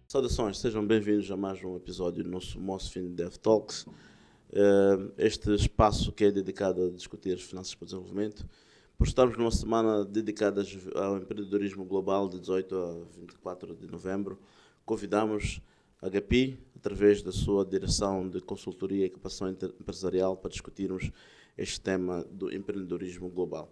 Saudações, sejam bem-vindos a mais um episódio do nosso Mosfin Dev Talks. Este espaço que é dedicado a discutir as finanças para o desenvolvimento. Por estarmos numa semana dedicada ao empreendedorismo global de 18 a 24 de novembro, convidamos a HPI, através da sua direção de consultoria e capacitação empresarial, para discutirmos este tema do empreendedorismo global.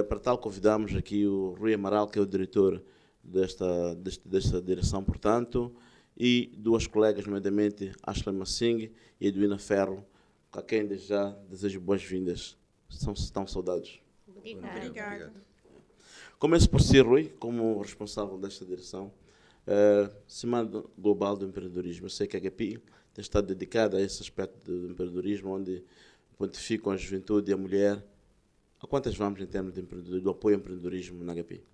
Para tal, convidamos aqui o Rui Amaral, que é o diretor desta direção, portanto, e duas colegas, nomeadamente Ashley Massing e Edwina Ferro, a quem desde já desejo boas-vindas. Estão saudados. Obrigada. Começo por si, Rui, como responsável desta direção. Semana Global do Empreendedorismo. Eu sei que a HPI tem estado dedicada a esse aspecto do empreendedorismo, onde pontificam a juventude e a mulher. A quantas vamos em termos de empreendedorismo, do apoio ao empreendedorismo na HPI?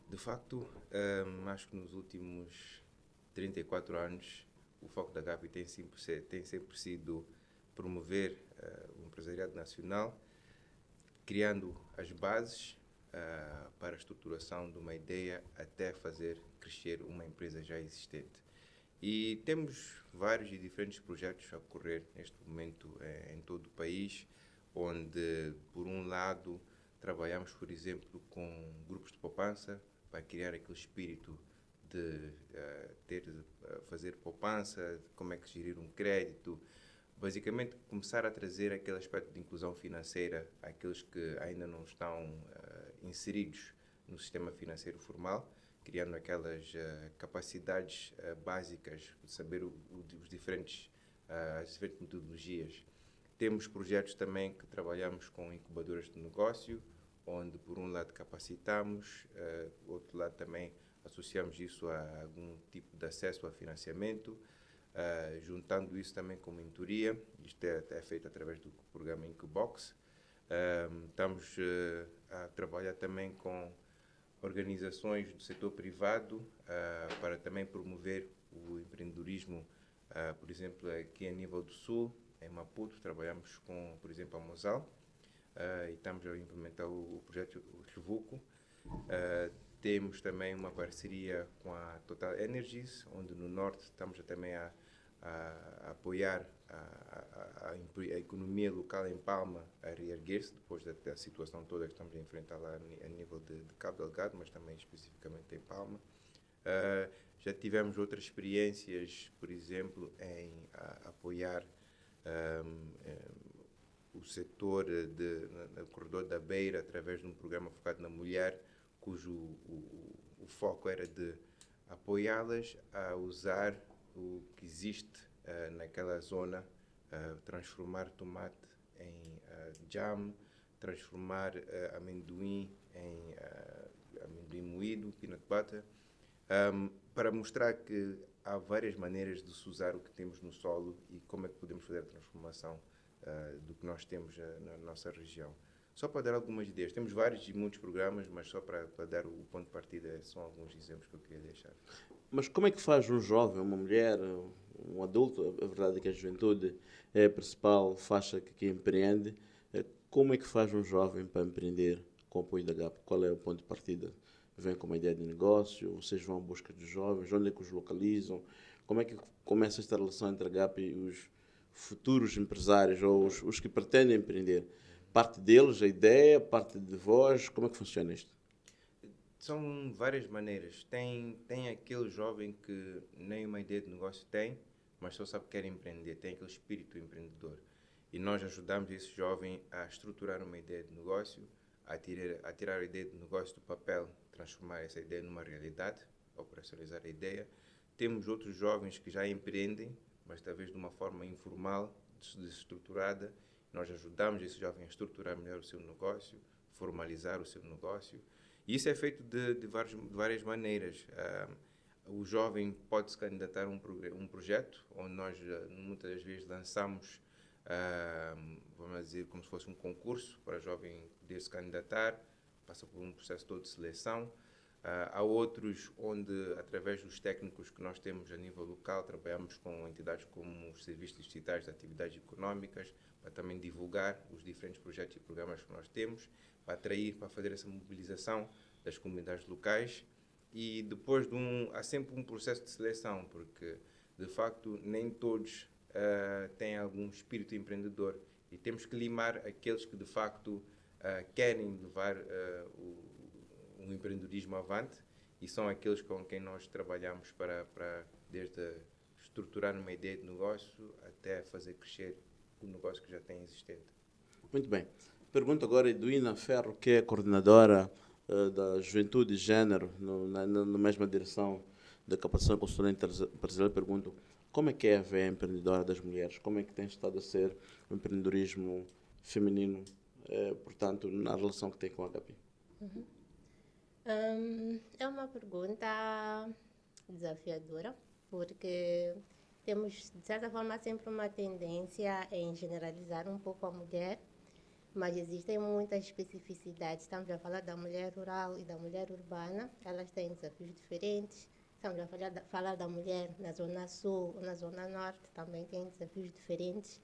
De facto, acho que nos últimos 34 anos o foco da GAPI tem sempre sido promover o empresariado nacional, criando as bases para a estruturação de uma ideia até fazer crescer uma empresa já existente. E temos vários e diferentes projetos a ocorrer neste momento em todo o país, onde, por um lado, trabalhamos, por exemplo, com grupos de poupança, para criar aquele espírito de fazer poupança, como é que gerir um crédito, basicamente começar a trazer aquele aspecto de inclusão financeira àqueles que ainda não estão inseridos no sistema financeiro formal, criando aquelas capacidades básicas de saber as diferentes metodologias. Temos projetos também que trabalhamos com incubadoras de negócio, onde por um lado capacitamos, do outro lado também associamos isso a algum tipo de acesso a financiamento, juntando isso também com mentoria. Isto é feito através do programa Incubox. Estamos a trabalhar também com organizações do setor privado para também promover o empreendedorismo, por exemplo, aqui a nível do Sul, em Maputo, trabalhamos com, por exemplo, a Mosal. E estamos a implementar o projeto Revuco. Temos também uma parceria com a Total Energies, onde no Norte estamos também a apoiar a economia local em Palma a reerguer-se, depois da situação toda que estamos a enfrentar lá a nível de Cabo Delgado, mas também especificamente em Palma. Já tivemos outras experiências, por exemplo, em apoiar o setor no corredor da Beira, através de um programa focado na mulher, cujo o foco era de apoiá-las a usar o que existe naquela zona, transformar tomate em jam, transformar amendoim em amendoim moído, peanut butter, para mostrar que há várias maneiras de se usar o que temos no solo e como é que podemos fazer a transformação do que nós temos na nossa região. Só para dar algumas ideias, temos vários e muitos programas, mas só para dar o ponto de partida, são alguns exemplos que eu queria deixar. Mas como é que faz um jovem, uma mulher, um adulto, a verdade é que a juventude é a principal faixa que empreende, como é que faz um jovem para empreender com o apoio da GAP? Qual é o ponto de partida? Vem com uma ideia de negócio, vocês vão à busca dos jovens, onde é que os localizam? Como é que começa esta relação entre a GAP e os futuros empresários ou os que pretendem empreender? Parte deles, a ideia, parte de vós, como é que funciona isto? São várias maneiras. Tem aquele jovem que nem uma ideia de negócio tem, mas só sabe que quer empreender, tem aquele espírito empreendedor. E nós ajudamos esse jovem a estruturar uma ideia de negócio, a tirar a ideia de negócio do papel, transformar essa ideia numa realidade, operacionalizar a ideia. Temos outros jovens que já empreendem, mas talvez de uma forma informal, desestruturada. Nós ajudamos esse jovem a estruturar melhor o seu negócio, formalizar o seu negócio. E isso é feito de várias maneiras. O jovem pode se candidatar a um projeto, onde nós muitas das vezes lançamos, vamos dizer, como se fosse um concurso para o jovem poder se candidatar, passa por um processo todo de seleção. Há outros onde, através dos técnicos que nós temos a nível local, trabalhamos com entidades como os serviços distritais de atividades económicas, para também divulgar os diferentes projetos e programas que nós temos, para atrair, para fazer essa mobilização das comunidades locais. E depois há sempre um processo de seleção, porque de facto nem todos têm algum espírito empreendedor, e temos que limar aqueles que de facto querem levar o empreendedorismo avante, e são aqueles com quem nós trabalhamos para desde estruturar uma ideia de negócio até fazer crescer o negócio que já tem existente. Muito bem. Pergunto agora a Eduína Ferro, que é coordenadora da Juventude e Gênero, na mesma direção da Capacitação e Consultoria Empresarial. Pergunto, como é que é a veia empreendedora das mulheres? Como é que tem estado a ser o empreendedorismo feminino, portanto, na relação que tem com a HAPI? É uma pergunta desafiadora, porque temos, de certa forma, sempre uma tendência em generalizar um pouco a mulher, mas existem muitas especificidades. Estamos a falar da mulher rural e da mulher urbana, elas têm desafios diferentes. Estamos a falar da mulher na Zona Sul ou na Zona Norte, também tem desafios diferentes.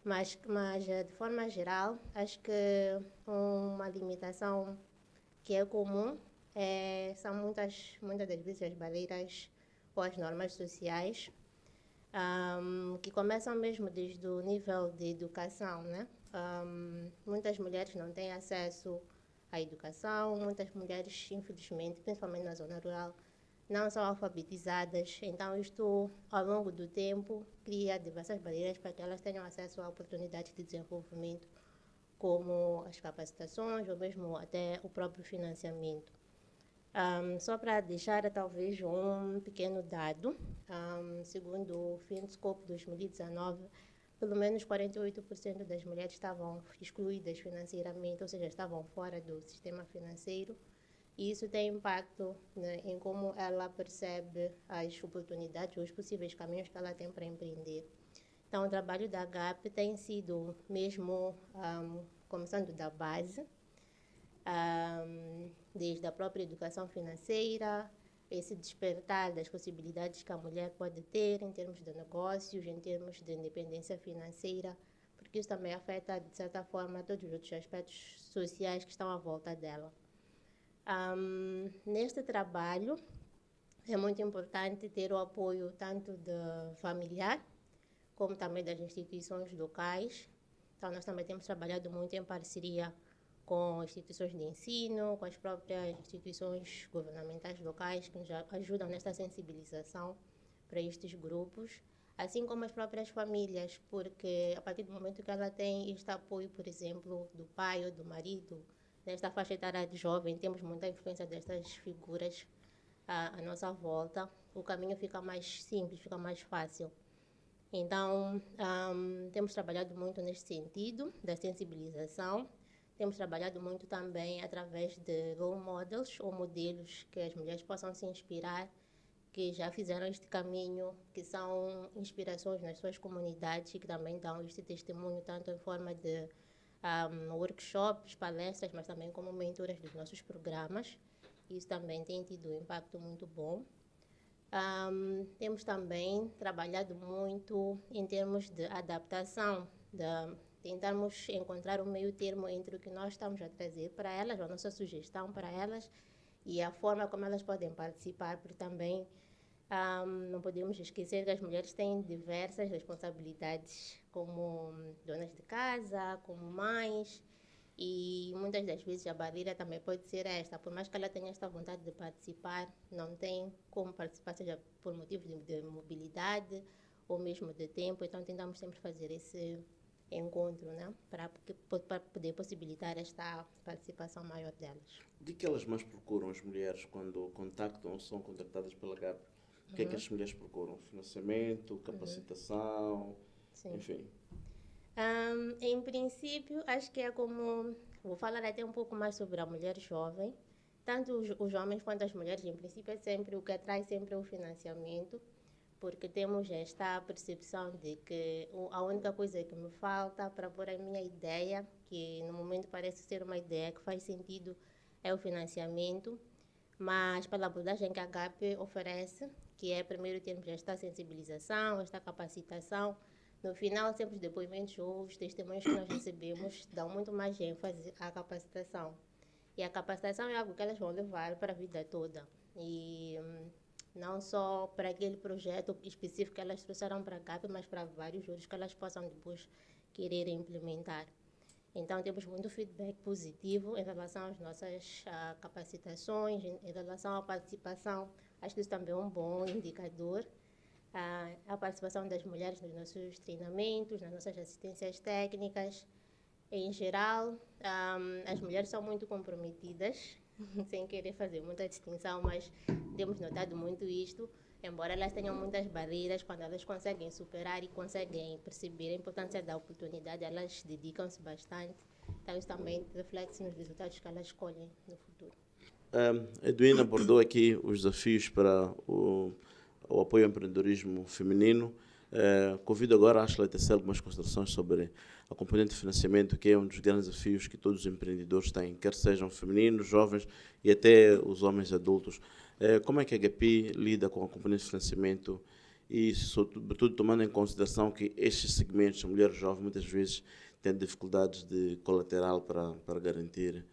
Mas de forma geral, acho que uma limitação que é comum são muitas das vezes as barreiras ou as normas sociais, que começam mesmo desde o nível de educação, né? Muitas mulheres não têm acesso à educação, muitas mulheres, infelizmente, principalmente na zona rural, não são alfabetizadas. Então, isto, ao longo do tempo, cria diversas barreiras para que elas tenham acesso a oportunidades de desenvolvimento, como as capacitações ou mesmo até o próprio financiamento. Só para deixar talvez um pequeno dado, segundo o Finscope 2019, pelo menos 48% das mulheres estavam excluídas financeiramente, ou seja, estavam fora do sistema financeiro, e isso tem impacto, né, em como ela percebe as oportunidades ou os possíveis caminhos que ela tem para empreender. Então, o trabalho da GAP tem sido mesmo começando da base, desde a própria educação financeira, esse despertar das possibilidades que a mulher pode ter em termos de negócios, em termos de independência financeira, porque isso também afeta, de certa forma, todos os outros aspectos sociais que estão à volta dela. Neste trabalho, é muito importante ter o apoio tanto do familiar, como também das instituições locais. Então, nós também temos trabalhado muito em parceria com instituições de ensino, com as próprias instituições governamentais locais, que nos ajudam nesta sensibilização para estes grupos, assim como as próprias famílias, porque a partir do momento que ela tem este apoio, por exemplo, do pai ou do marido, nesta faixa etária de jovem, temos muita influência destas figuras à nossa volta, o caminho fica mais simples, fica mais fácil. Então, temos trabalhado muito neste sentido, da sensibilização. Temos trabalhado muito também através de role models, ou modelos que as mulheres possam se inspirar, que já fizeram este caminho, que são inspirações nas suas comunidades e que também dão este testemunho, tanto em forma de workshops, palestras, mas também como mentoras dos nossos programas. Isso também tem tido um impacto muito bom. Temos também trabalhado muito em termos de adaptação, tentarmos encontrar um meio termo entre o que nós estamos a trazer para elas, a nossa sugestão para elas, e a forma como elas podem participar, porque também não podemos esquecer que as mulheres têm diversas responsabilidades, como donas de casa, como mães, e muitas das vezes a barreira também pode ser esta. Por mais que ela tenha esta vontade de participar, não tem como participar, seja por motivos de mobilidade ou mesmo de tempo. Então, tentamos sempre fazer esse encontro, né, para poder possibilitar esta participação maior delas. De que elas mais procuram as mulheres quando contactam ou são contactadas pela GAP? O que é que as mulheres procuram? Financiamento, capacitação, enfim? Em princípio, acho que é como... Vou falar até um pouco mais sobre a mulher jovem. Tanto os homens quanto as mulheres, em princípio, é sempre o que atrai sempre o financiamento, porque temos esta percepção de que a única coisa que me falta para pôr a minha ideia, que no momento parece ser uma ideia que faz sentido, é o financiamento. mas pela abordagem que a GAP oferece, que é primeiro termos esta sensibilização, esta capacitação, no final sempre os depoimentos ou os testemunhos que nós recebemos dão muito mais ênfase à capacitação. E a capacitação é algo que elas vão levar para a vida toda. E não só para aquele projeto específico que elas trouxeram para a GAP, mas para vários outros que elas possam depois querer implementar. Então, temos muito feedback positivo em relação às nossas capacitações, em relação à participação. Acho que isso também é um bom indicador. A participação das mulheres nos nossos treinamentos, nas nossas assistências técnicas. Em geral, as mulheres são muito comprometidas, sem querer fazer muita distinção, mas temos notado muito isto. Embora elas tenham muitas barreiras, quando elas conseguem superar e conseguem perceber a importância da oportunidade, elas dedicam-se bastante. Então, isso também reflete nos resultados que elas escolhem no futuro. Edwina abordou aqui os desafios para o apoio ao empreendedorismo feminino. Convido agora a Ashley a tecer algumas considerações sobre a componente de financiamento, que é um dos grandes desafios que todos os empreendedores têm, quer sejam femininos, jovens e até os homens adultos. Como é que a GAPI lida com a componente de financiamento e, sobretudo, tomando em consideração que estes segmentos, mulheres jovens, muitas vezes têm dificuldades de colateral para garantir,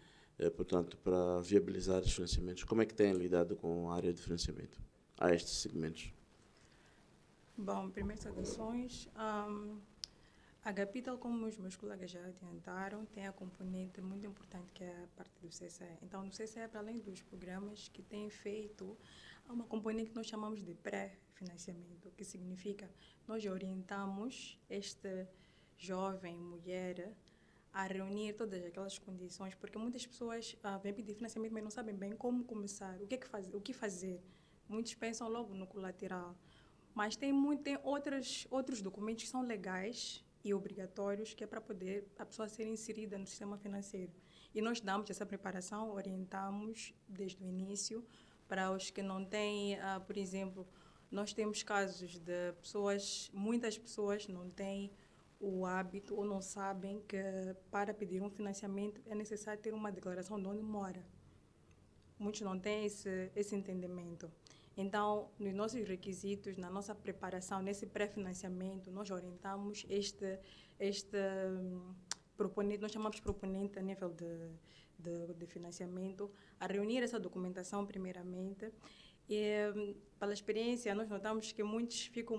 portanto, para viabilizar os financiamentos. Como é que têm lidado com a área de financiamento a estes segmentos? Bom, primeiro, saudações. A GAPI, tal como os meus colegas já adiantaram, tem a componente muito importante que é a parte do CCE. Então, no CCE, para além dos programas que têm feito, há uma componente que nós chamamos de pré-financiamento, que significa nós orientamos esta jovem mulher a reunir todas aquelas condições, porque muitas pessoas vêm pedir financiamento, mas não sabem bem como começar, o que fazer. Muitos pensam logo no colateral. Mas tem outros documentos que são legais e obrigatórios, que é para poder a pessoa ser inserida no sistema financeiro. E nós damos essa preparação, orientamos desde o início para os que não têm, por exemplo, nós temos casos de muitas pessoas não têm o hábito ou não sabem que para pedir um financiamento é necessário ter uma declaração de onde mora. Muitos não têm esse entendimento. Então, nos nossos requisitos, na nossa preparação, nesse pré-financiamento, nós orientamos este proponente, nós chamamos de proponente a nível de financiamento, a reunir essa documentação primeiramente. E, pela experiência, nós notamos que muitos ficam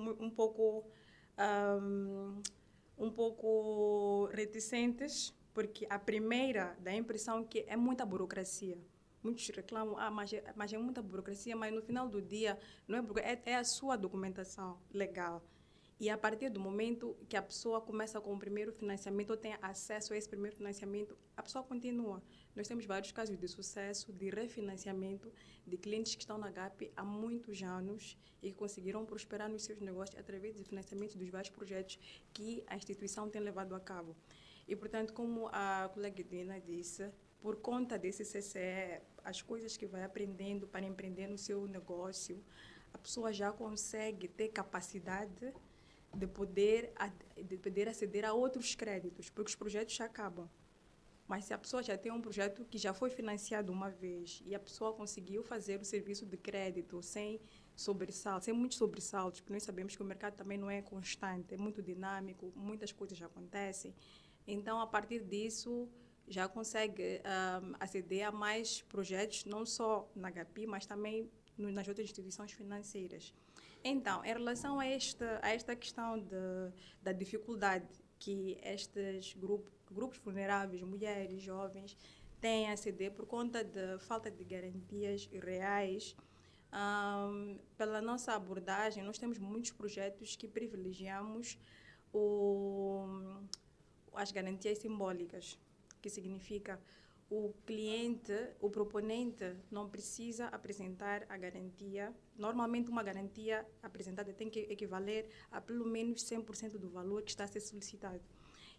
um pouco reticentes, porque a primeira dá a impressão que é muita burocracia. Muitos reclamam, mas é muita burocracia, mas no final do dia não é burocracia, é a sua documentação legal. E a partir do momento que a pessoa começa com o primeiro financiamento ou tem acesso a esse primeiro financiamento, a pessoa continua. Nós temos vários casos de sucesso, de refinanciamento, de clientes que estão na GAP há muitos anos e que conseguiram prosperar nos seus negócios através de financiamento dos vários projetos que a instituição tem levado a cabo. E, portanto, como a colega Edwina disse, por conta desse CCE, as coisas que vai aprendendo para empreender no seu negócio, a pessoa já consegue ter capacidade de poder aceder a outros créditos, porque os projetos já acabam. Mas se a pessoa já tem um projeto que já foi financiado uma vez e a pessoa conseguiu fazer o serviço de crédito sem muitos sobressaltos, porque nós sabemos que o mercado também não é constante, é muito dinâmico, muitas coisas já acontecem. Então, a partir disso, já consegue aceder a mais projetos, não só na GAPI, mas também nas outras instituições financeiras. Então, em relação a esta questão da dificuldade que estes grupos vulneráveis, mulheres, jovens, têm a aceder por conta da falta de garantias reais, pela nossa abordagem, nós temos muitos projetos que privilegiamos as garantias simbólicas, que significa o cliente, o proponente não precisa apresentar a garantia. Normalmente, uma garantia apresentada tem que equivaler a pelo menos 100% do valor que está a ser solicitado.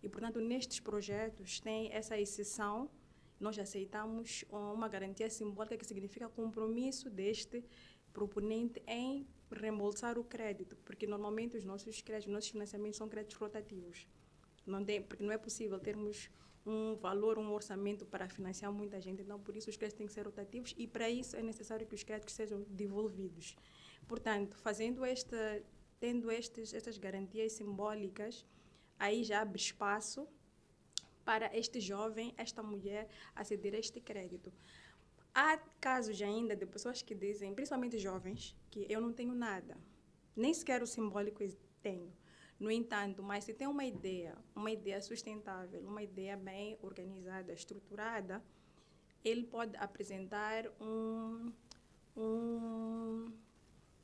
E, portanto, nestes projetos tem essa exceção. Nós aceitamos uma garantia simbólica, que significa compromisso deste proponente em reembolsar o crédito, porque normalmente os nossos financiamentos são créditos rotativos. Porque não é possível termos um valor, um orçamento para financiar muita gente. Então, por isso, os créditos têm que ser rotativos e, para isso, é necessário que os créditos sejam devolvidos. Portanto, tendo estas garantias simbólicas, aí já abre espaço para este jovem, esta mulher, aceder a este crédito. Há casos ainda de pessoas que dizem, principalmente jovens, que eu não tenho nada, nem sequer o simbólico tenho. No entanto, mas se tem uma ideia sustentável, uma ideia bem organizada, estruturada, ele pode apresentar um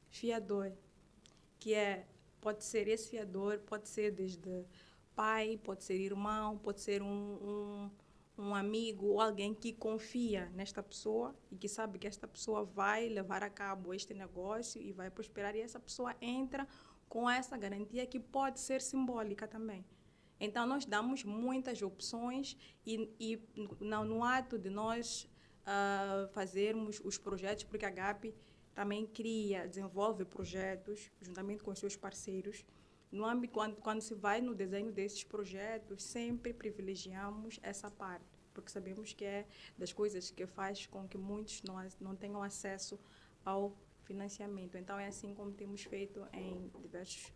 fiador, pode ser esse fiador, pode ser desde pai, pode ser irmão, pode ser um amigo ou alguém que confia nesta pessoa e que sabe que esta pessoa vai levar a cabo este negócio e vai prosperar, e essa pessoa entra com essa garantia que pode ser simbólica também. Então, nós damos muitas opções e no ato de nós fazermos os projetos, porque a GAP também desenvolve projetos juntamente com os seus parceiros. No âmbito, quando se vai no desenho desses projetos, sempre privilegiamos essa parte, porque sabemos que é das coisas que faz com que muitos não tenham acesso ao financiamento. Então, é assim como temos feito em diversos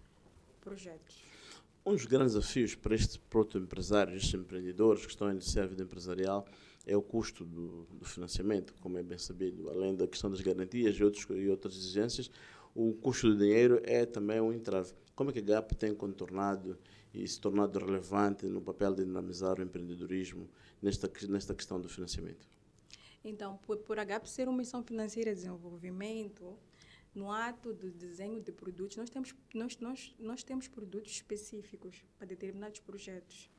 projetos. Um dos grandes desafios para estes protoempresários, estes empreendedores que estão a iniciar a vida empresarial, é o custo do financiamento, como é bem sabido. Além da questão das garantias e outras exigências, o custo do dinheiro é também um entrave. Como é que a GAP tem contornado e se tornado relevante no papel de dinamizar o empreendedorismo nesta questão do financiamento? Então, por a GAP ser uma missão financeira de desenvolvimento, no ato do desenho de produtos, nós temos produtos específicos para determinados projetos.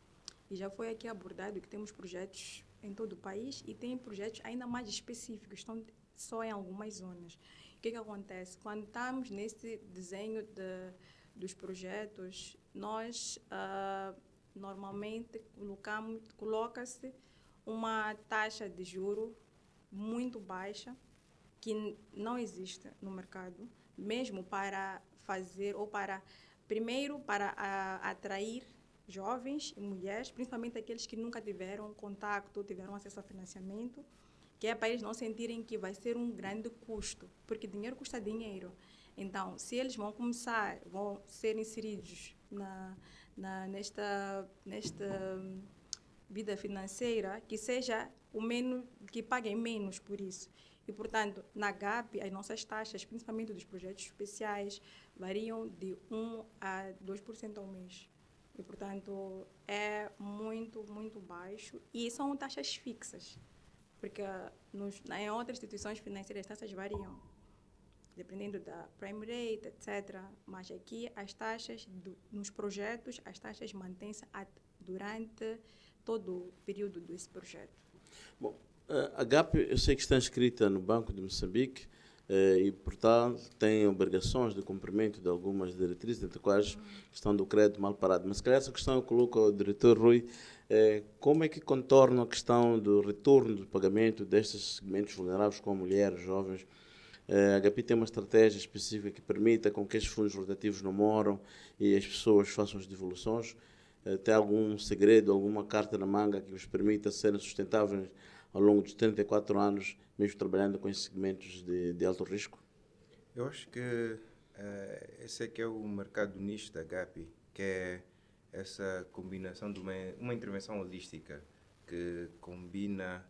E já foi aqui abordado que temos projetos em todo o país e tem projetos ainda mais específicos, estão só em algumas zonas. O que acontece? Quando estamos nesse desenho dos projetos, nós normalmente coloca-se uma taxa de juro muito baixa, que não existe no mercado, mesmo para fazer, ou para, primeiro, para atrair jovens e mulheres, principalmente aqueles que nunca tiveram contato, tiveram acesso a financiamento, que é para eles não sentirem que vai ser um grande custo, porque dinheiro custa dinheiro. Então, se eles vão ser inseridos nesta vida financeira, que seja que paguem menos por isso. E, portanto, na GAP, as nossas taxas, principalmente dos projetos especiais, variam de 1% a 2% ao mês. E, portanto, é muito, muito baixo. E são taxas fixas, porque em outras instituições financeiras as taxas variam, dependendo da prime rate, etc. Mas aqui, as taxas, nos projetos, as taxas mantêm-se durante todo o período desse projeto. Bom, a GAP, eu sei que está inscrita no Banco de Moçambique e, portanto, tem obrigações de cumprimento de algumas diretrizes, entre quais a questão do crédito mal parado. Mas, se calhar, essa questão eu coloco ao diretor Rui. Como é que contorna a questão do retorno do pagamento destes segmentos vulneráveis, como mulheres, jovens? A GAP tem uma estratégia específica que permita com que estes fundos rotativos não moram e as pessoas façam as devoluções. Tem algum segredo, alguma carta na manga que os permita serem sustentáveis ao longo dos 34 anos, mesmo trabalhando com esses segmentos de alto risco? Eu acho que esse é que é o mercado nicho da GAP, que é essa combinação de uma intervenção holística que combina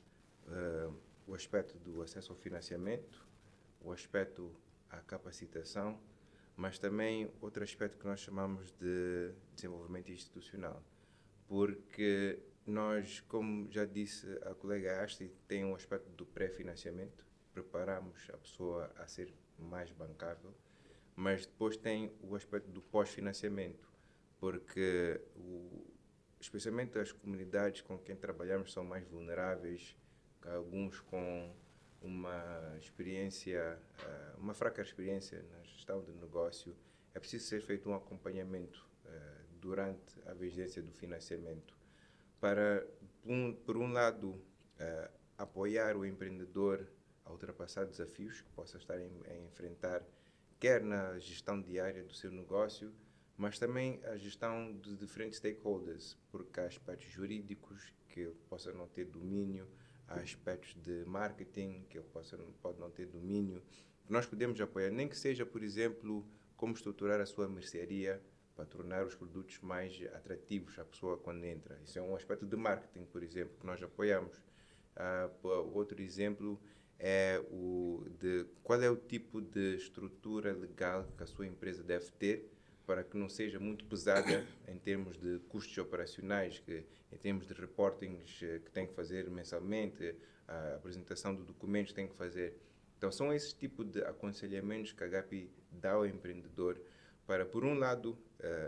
o aspecto do acesso ao financiamento, o aspecto à capacitação, mas também outro aspecto que nós chamamos de desenvolvimento institucional, porque nós, como já disse a colega Asti, tem um aspecto do pré-financiamento, preparamos a pessoa a ser mais bancável, mas depois tem o aspecto do pós-financiamento, porque especialmente as comunidades com quem trabalhamos são mais vulneráveis, alguns com uma experiência, uma fraca experiência na gestão do negócio. É preciso ser feito um acompanhamento durante a vigência do financiamento para, por um lado, apoiar o empreendedor a ultrapassar desafios que possa estar a enfrentar, quer na gestão diária do seu negócio, mas também a gestão de diferentes stakeholders, porque há aspectos jurídicos que ele possa não ter domínio, há aspectos de marketing que ele pode não ter domínio. Nós podemos apoiar, nem que seja, por exemplo, como estruturar a sua mercearia para tornar os produtos mais atrativos à pessoa quando entra. Isso é um aspecto de marketing, por exemplo, que nós apoiamos. Outro exemplo é o de qual é o tipo de estrutura legal que a sua empresa deve ter para que não seja muito pesada em termos de custos operacionais, em termos de reportings que tem que fazer mensalmente, a apresentação de documentos que tem que fazer. Então, são esses tipos de aconselhamentos que a GAPI dá ao empreendedor para, por um lado,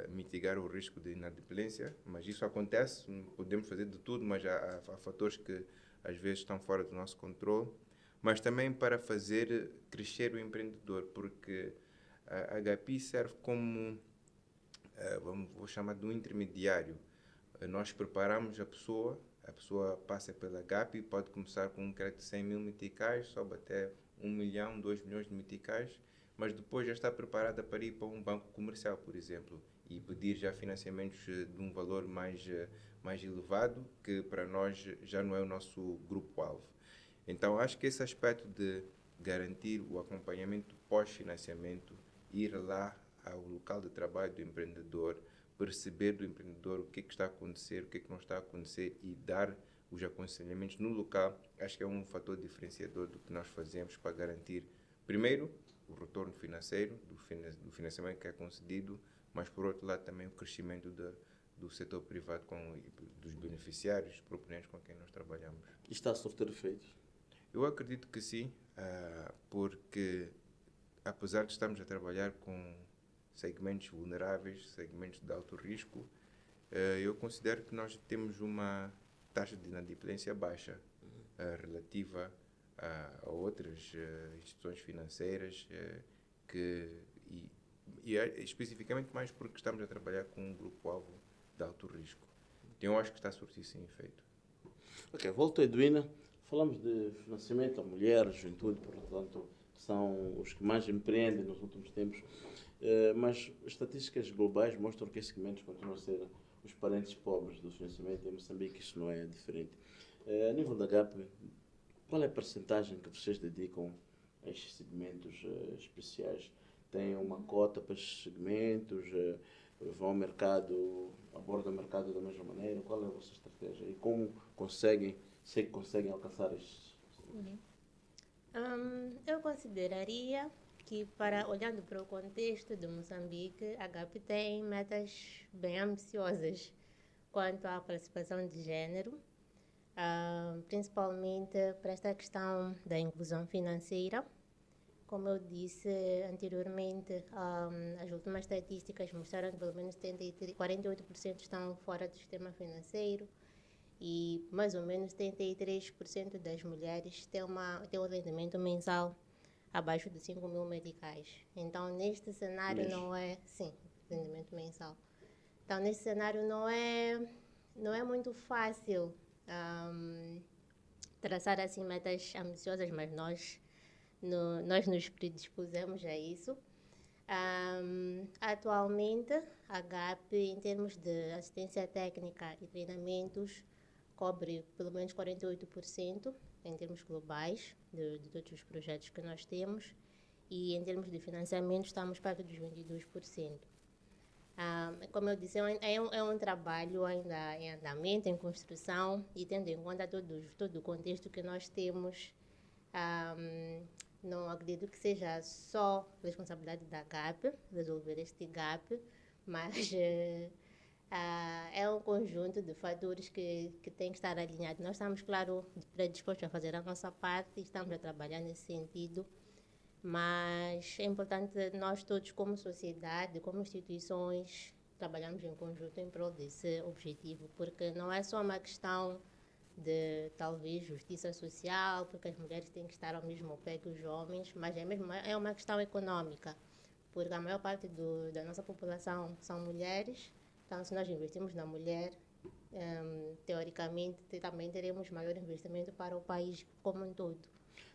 mitigar o risco de inadimplência, mas isso acontece, podemos fazer de tudo, mas há fatores que às vezes estão fora do nosso controle, mas também para fazer crescer o empreendedor, porque a HPI serve como, vou chamar de um intermediário. Nós preparamos a pessoa passa pela HPI, pode começar com um crédito de 100 mil meticais, sobe até 1 milhão, 2 milhões de meticais, mas depois já está preparada para ir para um banco comercial, por exemplo, e pedir já financiamentos de um valor mais elevado, que para nós já não é o nosso grupo-alvo. Então, acho que esse aspecto de garantir o acompanhamento pós-financiamento, ir lá ao local de trabalho do empreendedor, perceber do empreendedor o que está a acontecer, o que não está a acontecer e dar os aconselhamentos no local, acho que é um fator diferenciador do que nós fazemos para garantir, primeiro, o retorno financeiro do financiamento que é concedido, mas, por outro lado, também o crescimento do setor privado, dos beneficiários, dos proponentes com quem nós trabalhamos. E está a surtir efeitos? Eu acredito que sim, porque apesar de estarmos a trabalhar com segmentos vulneráveis, segmentos de alto risco, eu considero que nós temos uma taxa de inadimplência baixa relativa a outras instituições financeiras e especificamente mais porque estamos a trabalhar com um grupo-alvo de alto risco. Então eu acho que está a surtir sim efeito. Ok, volto a Edwina. Falamos de financiamento à mulher, à juventude, portanto, são os que mais empreendem nos últimos tempos. Mas estatísticas globais mostram que esses segmentos continuam a ser os parentes pobres do financiamento. Em Moçambique isso não é diferente. A nível da GAP, qual é a percentagem que vocês dedicam a estes segmentos especiais? Tem uma cota para estes segmentos? Vão ao mercado, abordam o mercado da mesma maneira? Qual é a vossa estratégia? E como conseguem alcançar estes? Eu consideraria que, olhando para o contexto de Moçambique, a GAP tem metas bem ambiciosas quanto à participação de género, principalmente para esta questão da inclusão financeira. Como eu disse anteriormente, as últimas estatísticas mostraram que pelo menos 48% estão fora do sistema financeiro e mais ou menos 73% das mulheres têm um rendimento mensal abaixo de 5 mil meticais. Então, neste cenário não é... Sim, rendimento mensal. Então, neste cenário não é muito fácil traçar assim metas ambiciosas, mas nós nos predispusemos a isso. Atualmente, a GAP, em termos de assistência técnica e treinamentos, cobre pelo menos 48% em termos globais de todos os projetos que nós temos, e em termos de financiamento estamos perto dos 22%. Como eu disse, é um trabalho ainda em andamento, em construção, e tendo em conta todo o contexto que nós temos, não acredito que seja só responsabilidade da GAP resolver este gap, mas é um conjunto de fatores que tem que estar alinhado. Nós estamos, claro, predispostos a fazer a nossa parte e estamos a trabalhar nesse sentido, mas é importante nós todos, como sociedade, como instituições, trabalharmos em conjunto em prol desse objetivo, porque não é só uma questão de, talvez, justiça social, porque as mulheres têm que estar ao mesmo pé que os homens, mas é uma questão econômica, porque a maior parte da nossa população são mulheres. Então, se nós investirmos na mulher, teoricamente, também teremos maior investimento para o país como um todo.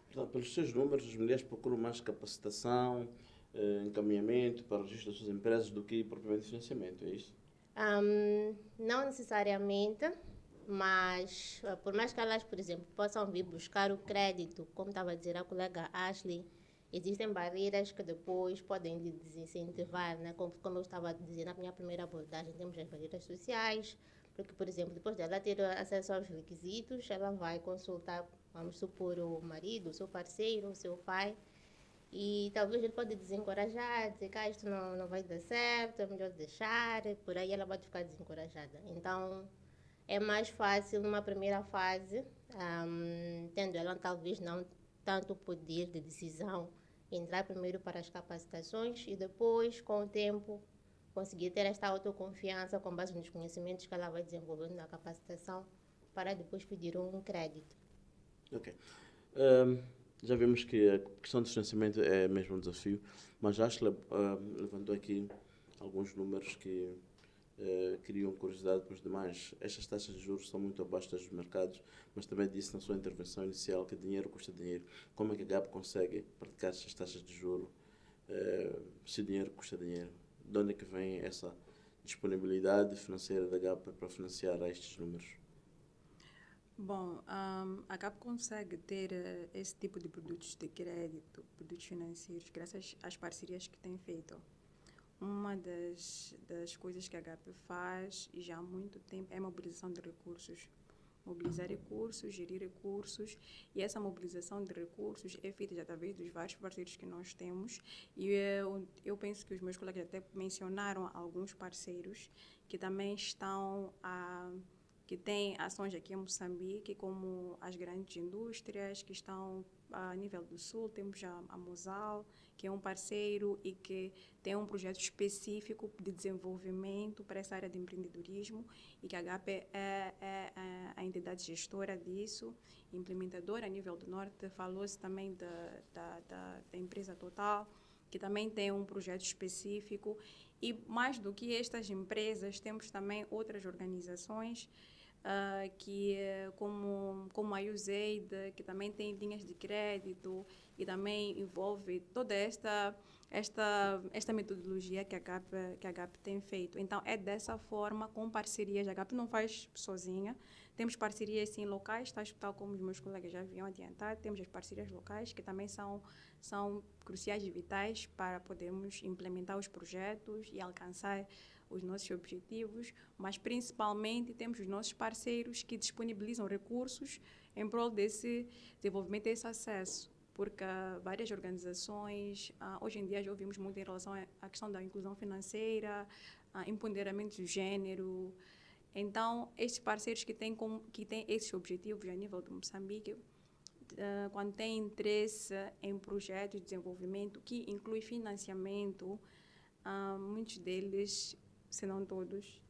Portanto, pelos seus números, as mulheres procuram mais capacitação, encaminhamento para o registro das suas empresas do que propriamente financiamento, é isso? Não necessariamente, mas por mais que elas, por exemplo, possam vir buscar o crédito, como estava a dizer a colega Ashley, existem barreiras que depois podem lhe desincentivar, né? Como eu estava a dizer na minha primeira abordagem, temos as barreiras sociais, porque, por exemplo, depois dela ter acesso aos requisitos, ela vai consultar, vamos supor, o marido, o seu parceiro, o seu pai, e talvez ele pode desencorajar, dizer que isto não vai dar certo, é melhor deixar, por aí ela pode ficar desencorajada. Então, é mais fácil numa primeira fase, tendo ela talvez não tanto poder de decisão, entrar primeiro para as capacitações e depois, com o tempo, conseguir ter esta autoconfiança com base nos conhecimentos que ela vai desenvolvendo na capacitação para depois pedir um crédito. Ok. Já vimos que a questão do financiamento é mesmo um desafio, mas acho que levantou aqui alguns números que criam curiosidade para os demais. Estas taxas de juros são muito abaixo das dos mercados, mas também disse na sua intervenção inicial que dinheiro custa dinheiro. Como é que a GAP consegue praticar estas taxas de juros se o dinheiro custa dinheiro? De onde é que vem essa disponibilidade financeira da GAP para financiar estes números? Bom, a CAP consegue ter esse tipo de produtos de crédito, produtos financeiros, graças às parcerias que tem feito. Uma das coisas que a GAP faz, e já há muito tempo, é a mobilização de recursos. Mobilizar recursos, gerir recursos, e essa mobilização de recursos é feita através dos vários parceiros que nós temos. E eu penso que os meus colegas até mencionaram alguns parceiros que também estão que têm ações aqui em Moçambique, como as grandes indústrias que estão a nível do sul. Temos a Mosal, que é um parceiro e que tem um projeto específico de desenvolvimento para essa área de empreendedorismo, e que a GAP é a entidade gestora disso, implementadora a nível do norte. Falou-se também da empresa Total, que também tem um projeto específico. E mais do que estas empresas, temos também outras organizações como a USAID, que também tem linhas de crédito e também envolve toda esta metodologia que a GAP tem feito. Então, é dessa forma, com parcerias. A GAP não faz sozinha. Temos parcerias, sim, locais, tal como os meus colegas já haviam adiantado. Temos as parcerias locais, que também são cruciais e vitais para podermos implementar os projetos e alcançar os nossos objetivos, mas principalmente temos os nossos parceiros que disponibilizam recursos em prol desse desenvolvimento, desse acesso, porque várias organizações, hoje em dia já ouvimos muito em relação à questão da inclusão financeira, empoderamento do gênero. Então, estes parceiros que têm esses objetivos a nível de Moçambique, quando têm interesse em projetos de desenvolvimento que inclui financiamento, muitos deles, se não todos,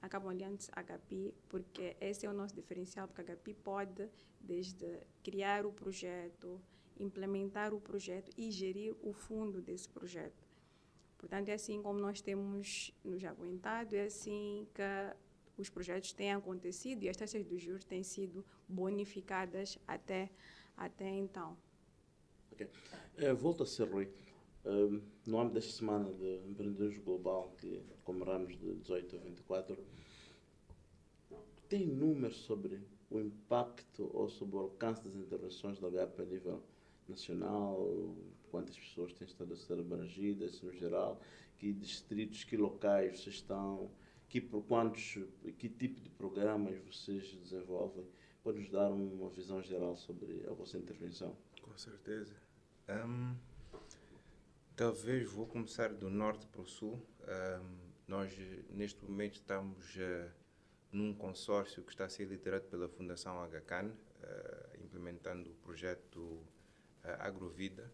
acabam aliando-se à HPI, porque esse é o nosso diferencial, porque a HPI pode, desde criar o projeto, implementar o projeto e gerir o fundo desse projeto. Portanto, é assim como nós temos nos aguentado, é assim que os projetos têm acontecido e as taxas de juros têm sido bonificadas até então. Ok. Volto a ser, Rui. No âmbito desta semana de empreendedorismo global, que comemoramos de 18 a 24, tem números sobre o impacto ou sobre o alcance das intervenções da GAP a nível nacional? Quantas pessoas têm estado a ser abrangidas no geral? Que distritos, que locais vocês estão? Que tipo de programas vocês desenvolvem? Pode-nos dar uma visão geral sobre a vossa intervenção? Com certeza. Talvez vou começar do norte para o sul. Nós, neste momento, estamos num consórcio que está a ser liderado pela Fundação HCAN, implementando o projeto Agrovida,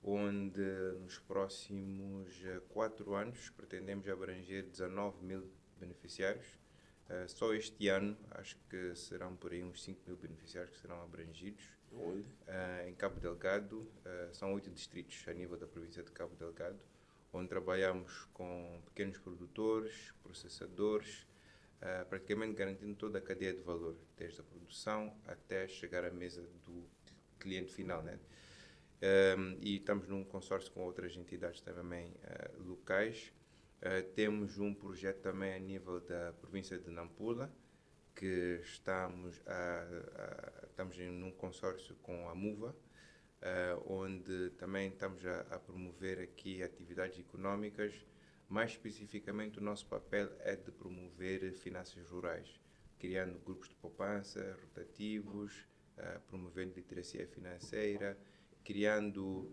onde nos próximos 4 anos pretendemos abranger 19 mil beneficiários. Só este ano, acho que serão por aí uns 5 mil beneficiários que serão abrangidos. Onde? Em Cabo Delgado, são 8 distritos a nível da província de Cabo Delgado, onde trabalhamos com pequenos produtores, processadores, praticamente garantindo toda a cadeia de valor, desde a produção até chegar à mesa do cliente final, né? E estamos num consórcio com outras entidades também locais. Temos um projeto também a nível da província de Nampula, que estamos num consórcio com a MUVA, onde também estamos a promover aqui atividades económicas. Mais especificamente, o nosso papel é de promover finanças rurais, criando grupos de poupança rotativos, promovendo literacia financeira, criando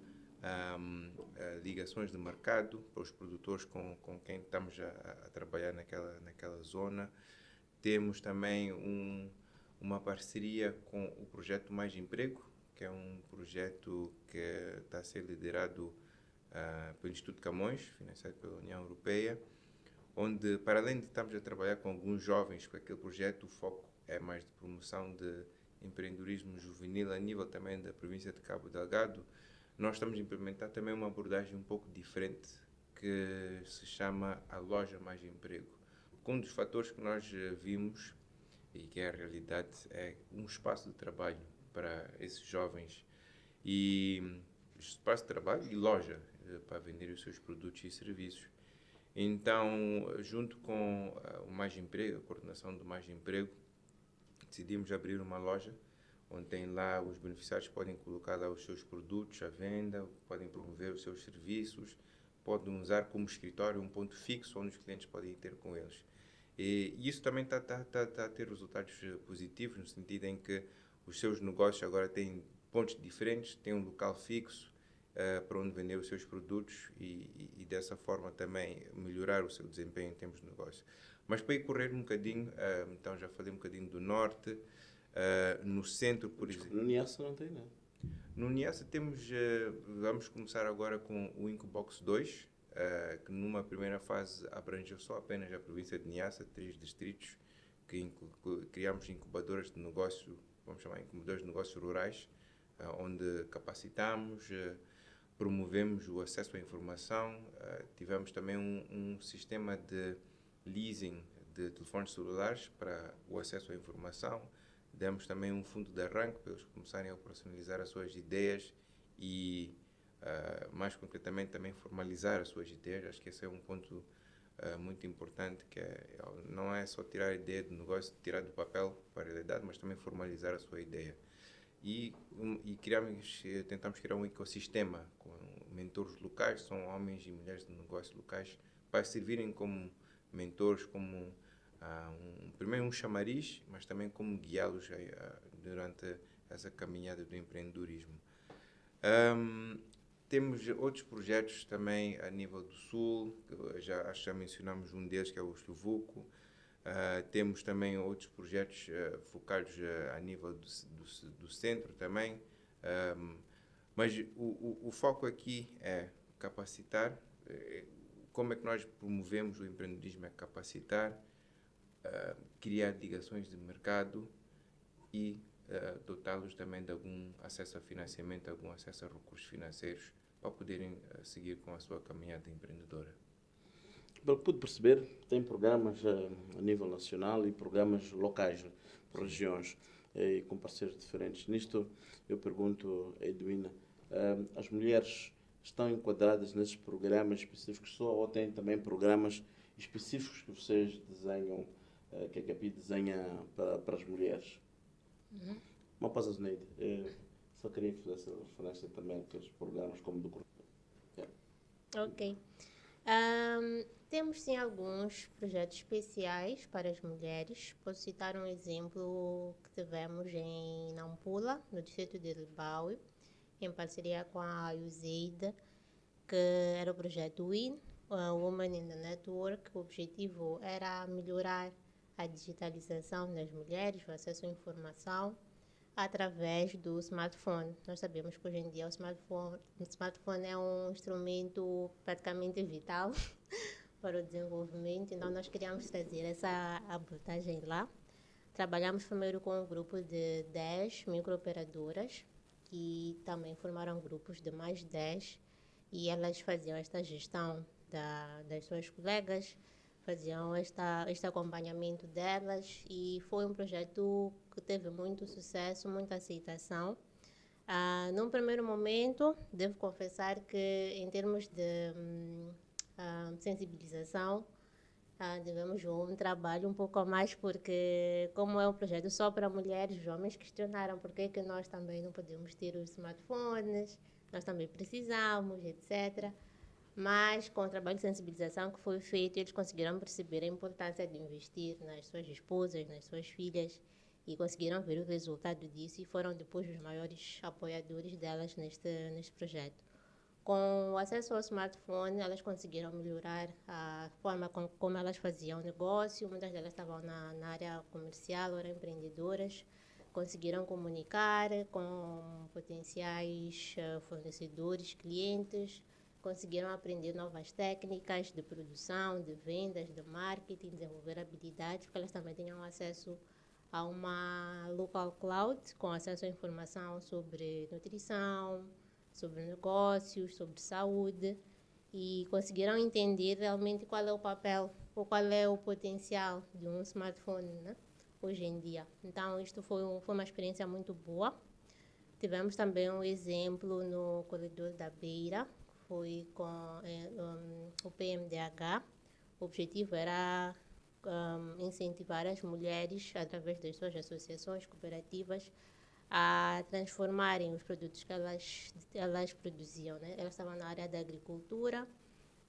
ligações de mercado para os produtores com quem estamos a trabalhar naquela zona. Temos também uma parceria com o projeto Mais Emprego, que é um projeto que está a ser liderado pelo Instituto Camões, financiado pela União Europeia, onde, para além de estarmos a trabalhar com alguns jovens com aquele projeto, o foco é mais de promoção de empreendedorismo juvenil a nível também da província de Cabo Delgado. Nós estamos a implementar também uma abordagem um pouco diferente, que se chama a Loja Mais Emprego. Um dos fatores que nós vimos, e que é a realidade, é um espaço de trabalho para esses jovens, e espaço de trabalho e loja para vender os seus produtos e serviços. Então, junto com o Mais Emprego, a coordenação do Mais Emprego, decidimos abrir uma loja onde tem lá, os beneficiários podem colocar lá os seus produtos à venda, podem promover os seus serviços, podem usar como escritório um ponto fixo onde os clientes podem ir ter com eles. E isso também está a ter resultados positivos, no sentido em que os seus negócios agora têm pontos diferentes, têm um local fixo para onde vender os seus produtos e dessa forma também melhorar o seu desempenho em termos de negócio. Mas para ir correr um bocadinho, então já falei um bocadinho do norte, no centro, por exemplo. No Niassa não tem, né? No Niassa temos, vamos começar agora com o Incubox 2, que numa primeira fase abrangeu só apenas a província de Niassa, 3 distritos, que criamos incubadoras de negócio, vamos chamar incubadoras de negócios rurais, onde capacitamos, promovemos o acesso à informação, tivemos também um sistema de leasing de telefones celulares para o acesso à informação, demos também um fundo de arranque para eles começarem a operacionalizar as suas ideias e, mais concretamente, também formalizar as suas ideias. Acho que esse é um ponto muito importante, que não é só tirar a ideia do negócio, tirar do papel para a realidade, mas também formalizar a sua ideia. E tentamos criar um ecossistema com mentores locais, são homens e mulheres de negócios locais, para servirem como mentores, como primeiro um chamariz, mas também como guiá-los durante essa caminhada do empreendedorismo. Temos outros projetos também a nível do Sul, acho que já mencionamos um deles, que é o Slovuco. Temos também outros projetos focados a nível do centro também, mas o foco aqui é capacitar. Como é que nós promovemos o empreendedorismo? É capacitar, criar ligações de mercado e dotá-los também de algum acesso a financiamento, algum acesso a recursos financeiros para poderem seguir com a sua caminhada empreendedora. Pelo que pude perceber, tem programas a nível nacional e programas locais, por regiões, e com parceiros diferentes. Nisto, eu pergunto a Edwina, as mulheres estão enquadradas nesses programas específicos só ou têm também programas específicos que vocês desenham, que a Gabi desenha para as mulheres? Uma pausa, Zeneide. Só queria que fizesse referência também àqueles programas como do grupo. Ok. Temos sim alguns projetos especiais para as mulheres. Posso citar um exemplo que tivemos em Nampula, no distrito de Libau, em parceria com a USAID, que era o projeto WIN, Women in the Network. O objetivo era melhorar a digitalização das mulheres, o acesso à informação, através do smartphone. Nós sabemos que hoje em dia o smartphone é um instrumento praticamente vital para o desenvolvimento, então nós queríamos trazer essa abordagem lá. Trabalhamos primeiro com um grupo de 10 microoperadoras, que também formaram grupos de mais 10, e elas faziam esta gestão das suas colegas, faziam este acompanhamento delas, e foi um projeto que teve muito sucesso, muita aceitação. Num primeiro momento, devo confessar que, em termos de sensibilização, tivemos um trabalho um pouco a mais, porque, como é um projeto só para mulheres, os homens questionaram por que nós também não podemos ter os smartphones, nós também precisamos, etc. Mas, com o trabalho de sensibilização que foi feito, eles conseguiram perceber a importância de investir nas suas esposas, nas suas filhas, e conseguiram ver o resultado disso e foram depois os maiores apoiadores delas neste projeto. Com o acesso ao smartphone, elas conseguiram melhorar a forma como elas faziam negócio. Muitas delas estavam na área comercial, eram empreendedoras, conseguiram comunicar com potenciais fornecedores, clientes, conseguiram aprender novas técnicas de produção, de vendas, de marketing, desenvolver habilidades, porque elas também tinham acesso a uma local cloud com acesso à informação sobre nutrição, sobre negócios, sobre saúde, e conseguiram entender realmente qual é o papel ou qual é o potencial de um smartphone, né, hoje em dia. Então, isto foi uma experiência muito boa. Tivemos também um exemplo no corredor da Beira, foi com o PMDH. O objetivo era incentivar as mulheres, através das suas associações cooperativas, a transformarem os produtos que elas produziam, né? Elas estavam na área da agricultura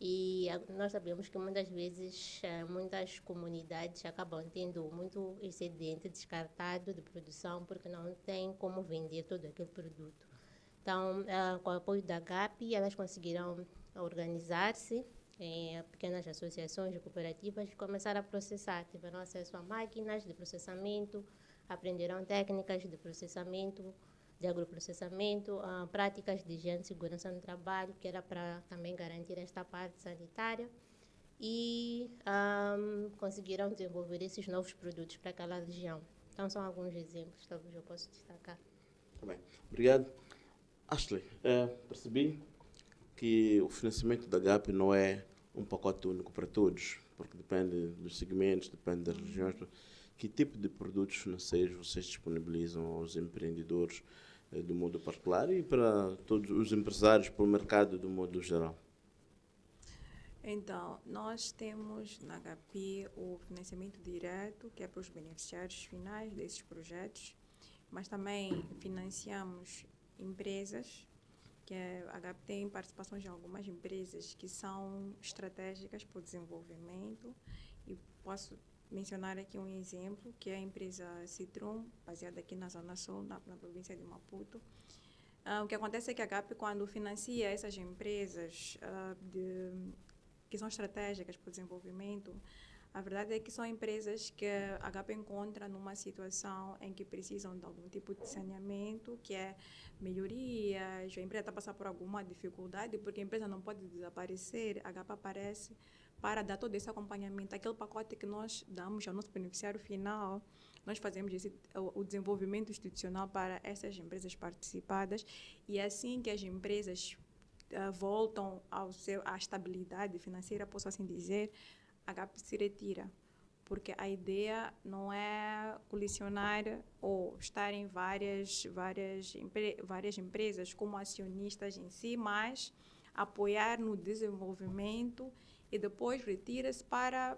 e nós sabemos que muitas vezes muitas comunidades acabam tendo muito excedente descartado de produção porque não tem como vender todo aquele produto. Então, com o apoio da GAP, elas conseguiram organizar-se em pequenas associações e cooperativas e começaram a processar. Tiveram acesso a máquinas de processamento, aprenderam técnicas de processamento, de agroprocessamento, práticas de higiene e segurança no trabalho, que era para também garantir esta parte sanitária, e conseguiram desenvolver esses novos produtos para aquela região. Então, são alguns exemplos, talvez eu possa destacar. Tá bem. Obrigado. Ashley, percebi que o financiamento da GAP não é um pacote único para todos, porque depende dos segmentos, depende das regiões. Que tipo de produtos financeiros vocês disponibilizam aos empreendedores do modo particular e para todos os empresários, para o mercado do modo geral? Então, nós temos na HAPI o financiamento direto, que é para os beneficiários finais desses projetos, mas também financiamos empresas, que a HAPI tem participações em algumas empresas que são estratégicas para o desenvolvimento, e posso mencionar aqui um exemplo, que é a empresa Citrum, baseada aqui na Zona Sul, na província de Maputo. O que acontece é que a GAP, quando financia essas empresas que são estratégicas para o desenvolvimento, a verdade é que são empresas que a GAP encontra numa situação em que precisam de algum tipo de saneamento, que é melhorias, a empresa está a passar por alguma dificuldade, porque a empresa não pode desaparecer, a GAP aparece para dar todo esse acompanhamento. Aquele pacote que nós damos ao nosso beneficiário final, nós fazemos o desenvolvimento institucional para essas empresas participadas, e assim que as empresas voltam à estabilidade financeira, posso assim dizer, a GAP se retira, porque a ideia não é colisionar ou estar em várias empresas como acionistas em si, mas apoiar no desenvolvimento e depois retira-se para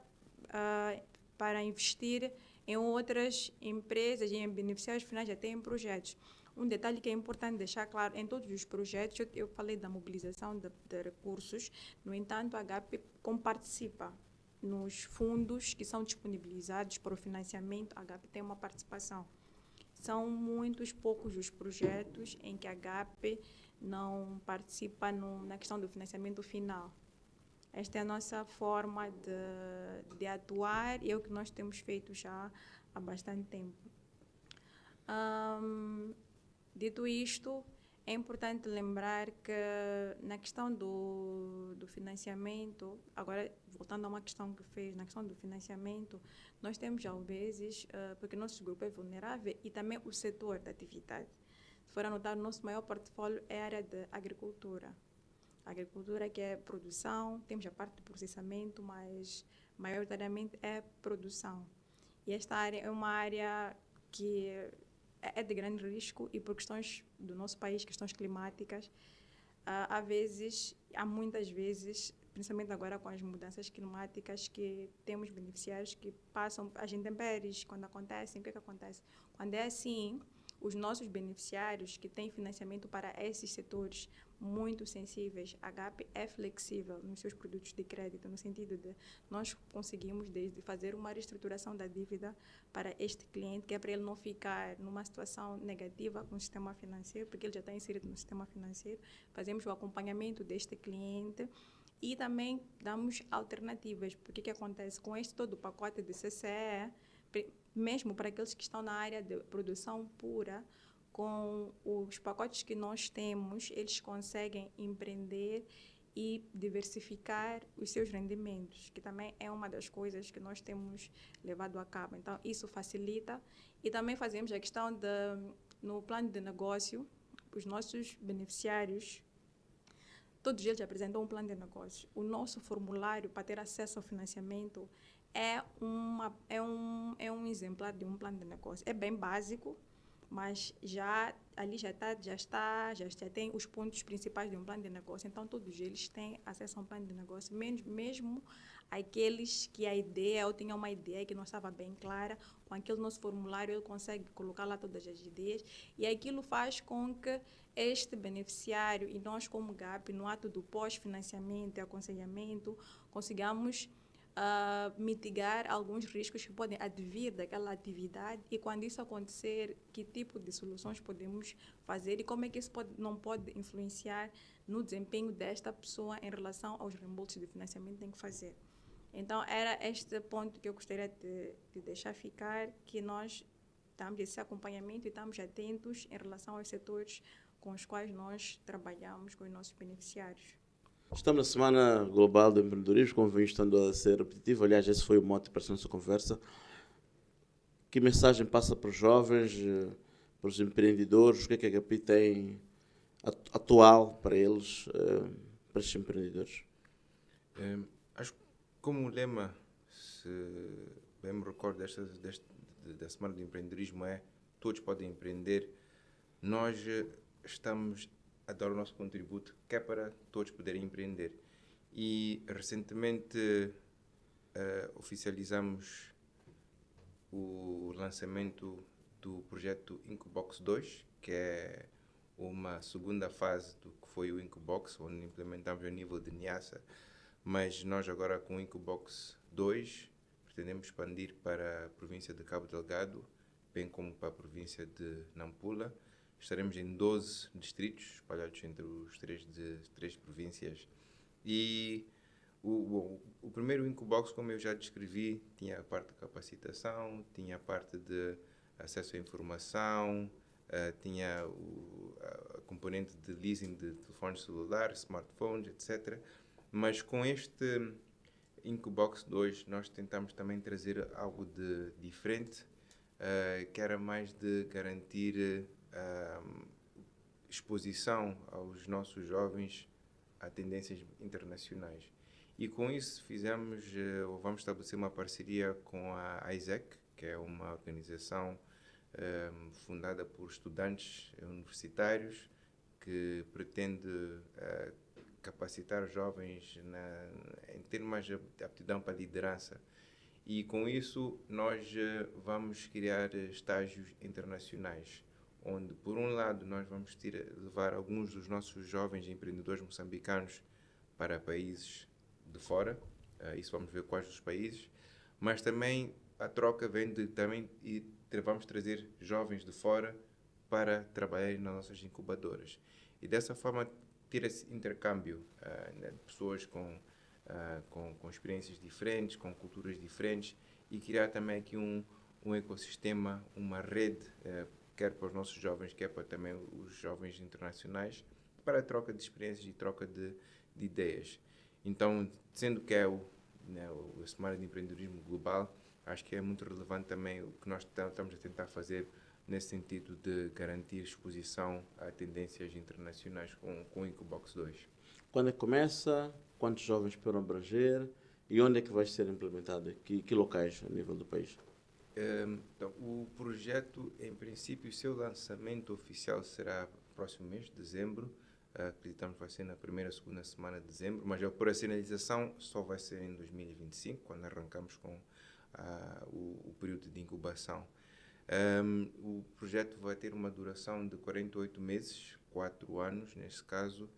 investir em outras empresas e em beneficiários finais, até em projetos. Um detalhe que é importante deixar claro, em todos os projetos, eu falei da mobilização de recursos, no entanto, a GAP, como participa nos fundos que são disponibilizados para o financiamento, a GAP tem uma participação. São muitos poucos os projetos em que a GAP não participa na questão do financiamento final. Esta é a nossa forma de atuar e é o que nós temos feito já há bastante tempo. Dito isto, é importante lembrar que na questão do financiamento, agora voltando a uma questão que fez, na questão do financiamento, nós temos às vezes, porque o nosso grupo é vulnerável e também o setor da atividade. Se for anotar, o nosso maior portfólio é a área de agricultura. A agricultura que é produção, temos a parte de processamento, mas maioritariamente é produção. E esta área é uma área que é de grande risco e por questões do nosso país, questões climáticas, há muitas vezes, principalmente agora com as mudanças climáticas, que temos beneficiários que passam as intempéries. Quando acontecem, o que acontece? Quando é assim, os nossos beneficiários que têm financiamento para esses setores muito sensíveis, a GAP é flexível nos seus produtos de crédito, no sentido de nós conseguimos desde fazer uma reestruturação da dívida para este cliente, que é para ele não ficar numa situação negativa com o sistema financeiro, porque ele já está inserido no sistema financeiro. Fazemos o acompanhamento deste cliente e também damos alternativas, porque o que acontece com este todo o pacote de CCE, mesmo para aqueles que estão na área de produção pura, com os pacotes que nós temos, eles conseguem empreender e diversificar os seus rendimentos, que também é uma das coisas que nós temos levado a cabo. Então, isso facilita. E também fazemos a questão no plano de negócio, os nossos beneficiários, todos eles apresentam um plano de negócio. O nosso formulário para ter acesso ao financiamento é um exemplar de um plano de negócio. É bem básico, mas já tem os pontos principais de um plano de negócio. Então, todos eles têm acesso a um plano de negócio, mesmo aqueles que a ideia, ou tinha uma ideia que não estava bem clara, com aquele nosso formulário ele consegue colocar lá todas as ideias, e aquilo faz com que este beneficiário e nós como GAP, no ato do pós-financiamento e aconselhamento, consigamos mitigar alguns riscos que podem advir daquela atividade, e quando isso acontecer, que tipo de soluções podemos fazer e como é que isso não pode influenciar no desempenho desta pessoa em relação aos reembolsos de financiamento que tem que fazer. Então, era este ponto que eu gostaria de deixar ficar, que nós estamos nesse acompanhamento e estamos atentos em relação aos setores com os quais nós trabalhamos com os nossos beneficiários. Estamos na Semana Global do Empreendedorismo, como vem estando a ser repetitivo. Aliás, esse foi o mote para essa nossa conversa. Que mensagem passa para os jovens, para os empreendedores? O que é que a GAPI tem atual para eles, para estes empreendedores? Acho que como lema, se bem me recordo da Semana do Empreendedorismo, é todos podem empreender. Nós estamos a dar o nosso contributo, que é para todos poderem empreender. E recentemente oficializamos o lançamento do projeto Incubox 2, que é uma segunda fase do que foi o Incubox, onde implementamos a nível de Niassa, mas nós agora com o Incubox 2 pretendemos expandir para a província de Cabo Delgado, bem como para a província de Nampula. Estaremos em 12 distritos, espalhados entre os três províncias. E o primeiro Incubox, como eu já descrevi, tinha a parte de capacitação, tinha a parte de acesso à informação, tinha a componente de leasing de telefones celulares, smartphones, etc. Mas com este Incubox 2 nós tentamos também trazer algo de diferente, que era mais de garantir exposição aos nossos jovens a tendências internacionais. E com isso vamos estabelecer uma parceria com a ISEC, que é uma organização fundada por estudantes universitários que pretende capacitar jovens em ter mais aptidão para a liderança. E com isso nós vamos criar estágios internacionais, onde por um lado nós vamos levar alguns dos nossos jovens empreendedores moçambicanos para países de fora, isso vamos ver quais os países, mas também a troca vem e vamos trazer jovens de fora para trabalharem nas nossas incubadoras. E dessa forma ter esse intercâmbio de pessoas com experiências diferentes, com culturas diferentes, e criar também aqui um ecossistema, uma rede, quer para os nossos jovens, quer para também os jovens internacionais, para a troca de experiências e troca de ideias. Então, sendo que é a Semana de Empreendedorismo Global, acho que é muito relevante também o que nós estamos a tentar fazer nesse sentido de garantir exposição a tendências internacionais com o Incubox 2. Quando é que começa? Quantos jovens esperam abranger? E onde é que vai ser implementado? Que locais a nível do país? Então, o projeto, em princípio, o seu lançamento oficial será próximo mês, dezembro. Acreditamos que vai ser na primeira, segunda semana de dezembro, mas a operacionalização só vai ser em 2025, quando arrancamos com o período de incubação. O projeto vai ter uma duração de 48 meses, 4 anos nesse caso,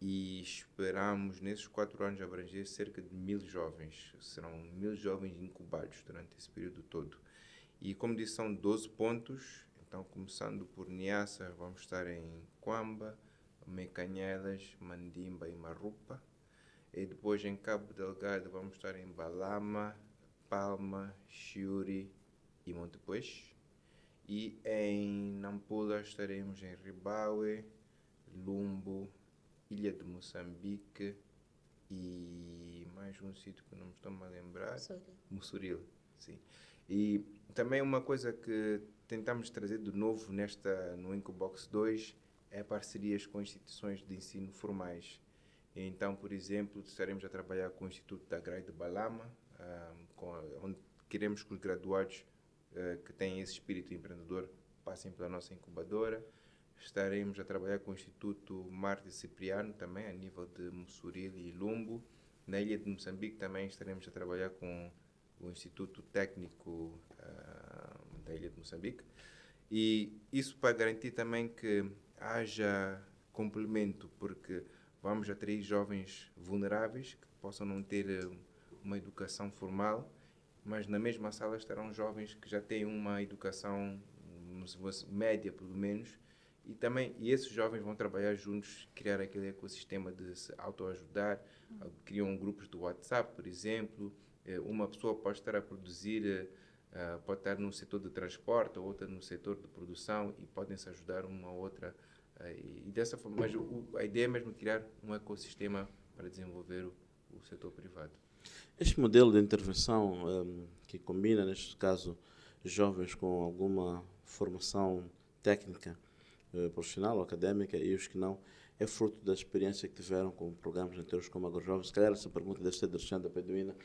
e esperamos nesses 4 anos abranger cerca de 1.000 jovens. Serão 1.000 jovens incubados durante esse período todo. E como disse, são 12 pontos, então começando por Niassa, vamos estar em Quamba, Mecanhelas, Mandimba e Marupa. E depois em Cabo Delgado vamos estar em Balama, Palma, Chiuri e Montepuez. E em Nampula estaremos em Ribaue, Lumbo, Ilha de Moçambique e mais um sítio que não me estou a lembrar. Mussuril, sim. E também uma coisa que tentamos trazer de novo no Incubox 2 é parcerias com instituições de ensino formais. Então, por exemplo, estaremos a trabalhar com o Instituto da Agrai de Balama, onde queremos que os graduados que têm esse espírito empreendedor passem pela nossa incubadora. Estaremos a trabalhar com o Instituto Marte Cipriano, também a nível de Mussuril e Lumbo. Na Ilha de Moçambique também estaremos a trabalhar com o Instituto Técnico da Ilha de Moçambique. E isso para garantir também que haja complemento, porque vamos atrair jovens vulneráveis que possam não ter uma educação formal, mas na mesma sala estarão jovens que já têm uma educação média, pelo menos, e esses jovens vão trabalhar juntos, criar aquele ecossistema de se autoajudar, criam grupos do WhatsApp, por exemplo. Uma pessoa pode estar a produzir, pode estar no setor de transporte, outra no setor de produção, e podem se ajudar uma a outra. E dessa forma, mas a ideia é mesmo criar um ecossistema para desenvolver o setor privado. Este modelo de intervenção que combina, neste caso, jovens com alguma formação técnica, profissional ou académica, e os que não, é fruto da experiência que tiveram com programas anteriores como AgroJovens. Se calhar essa pergunta deve ser de Alexandre Peduína.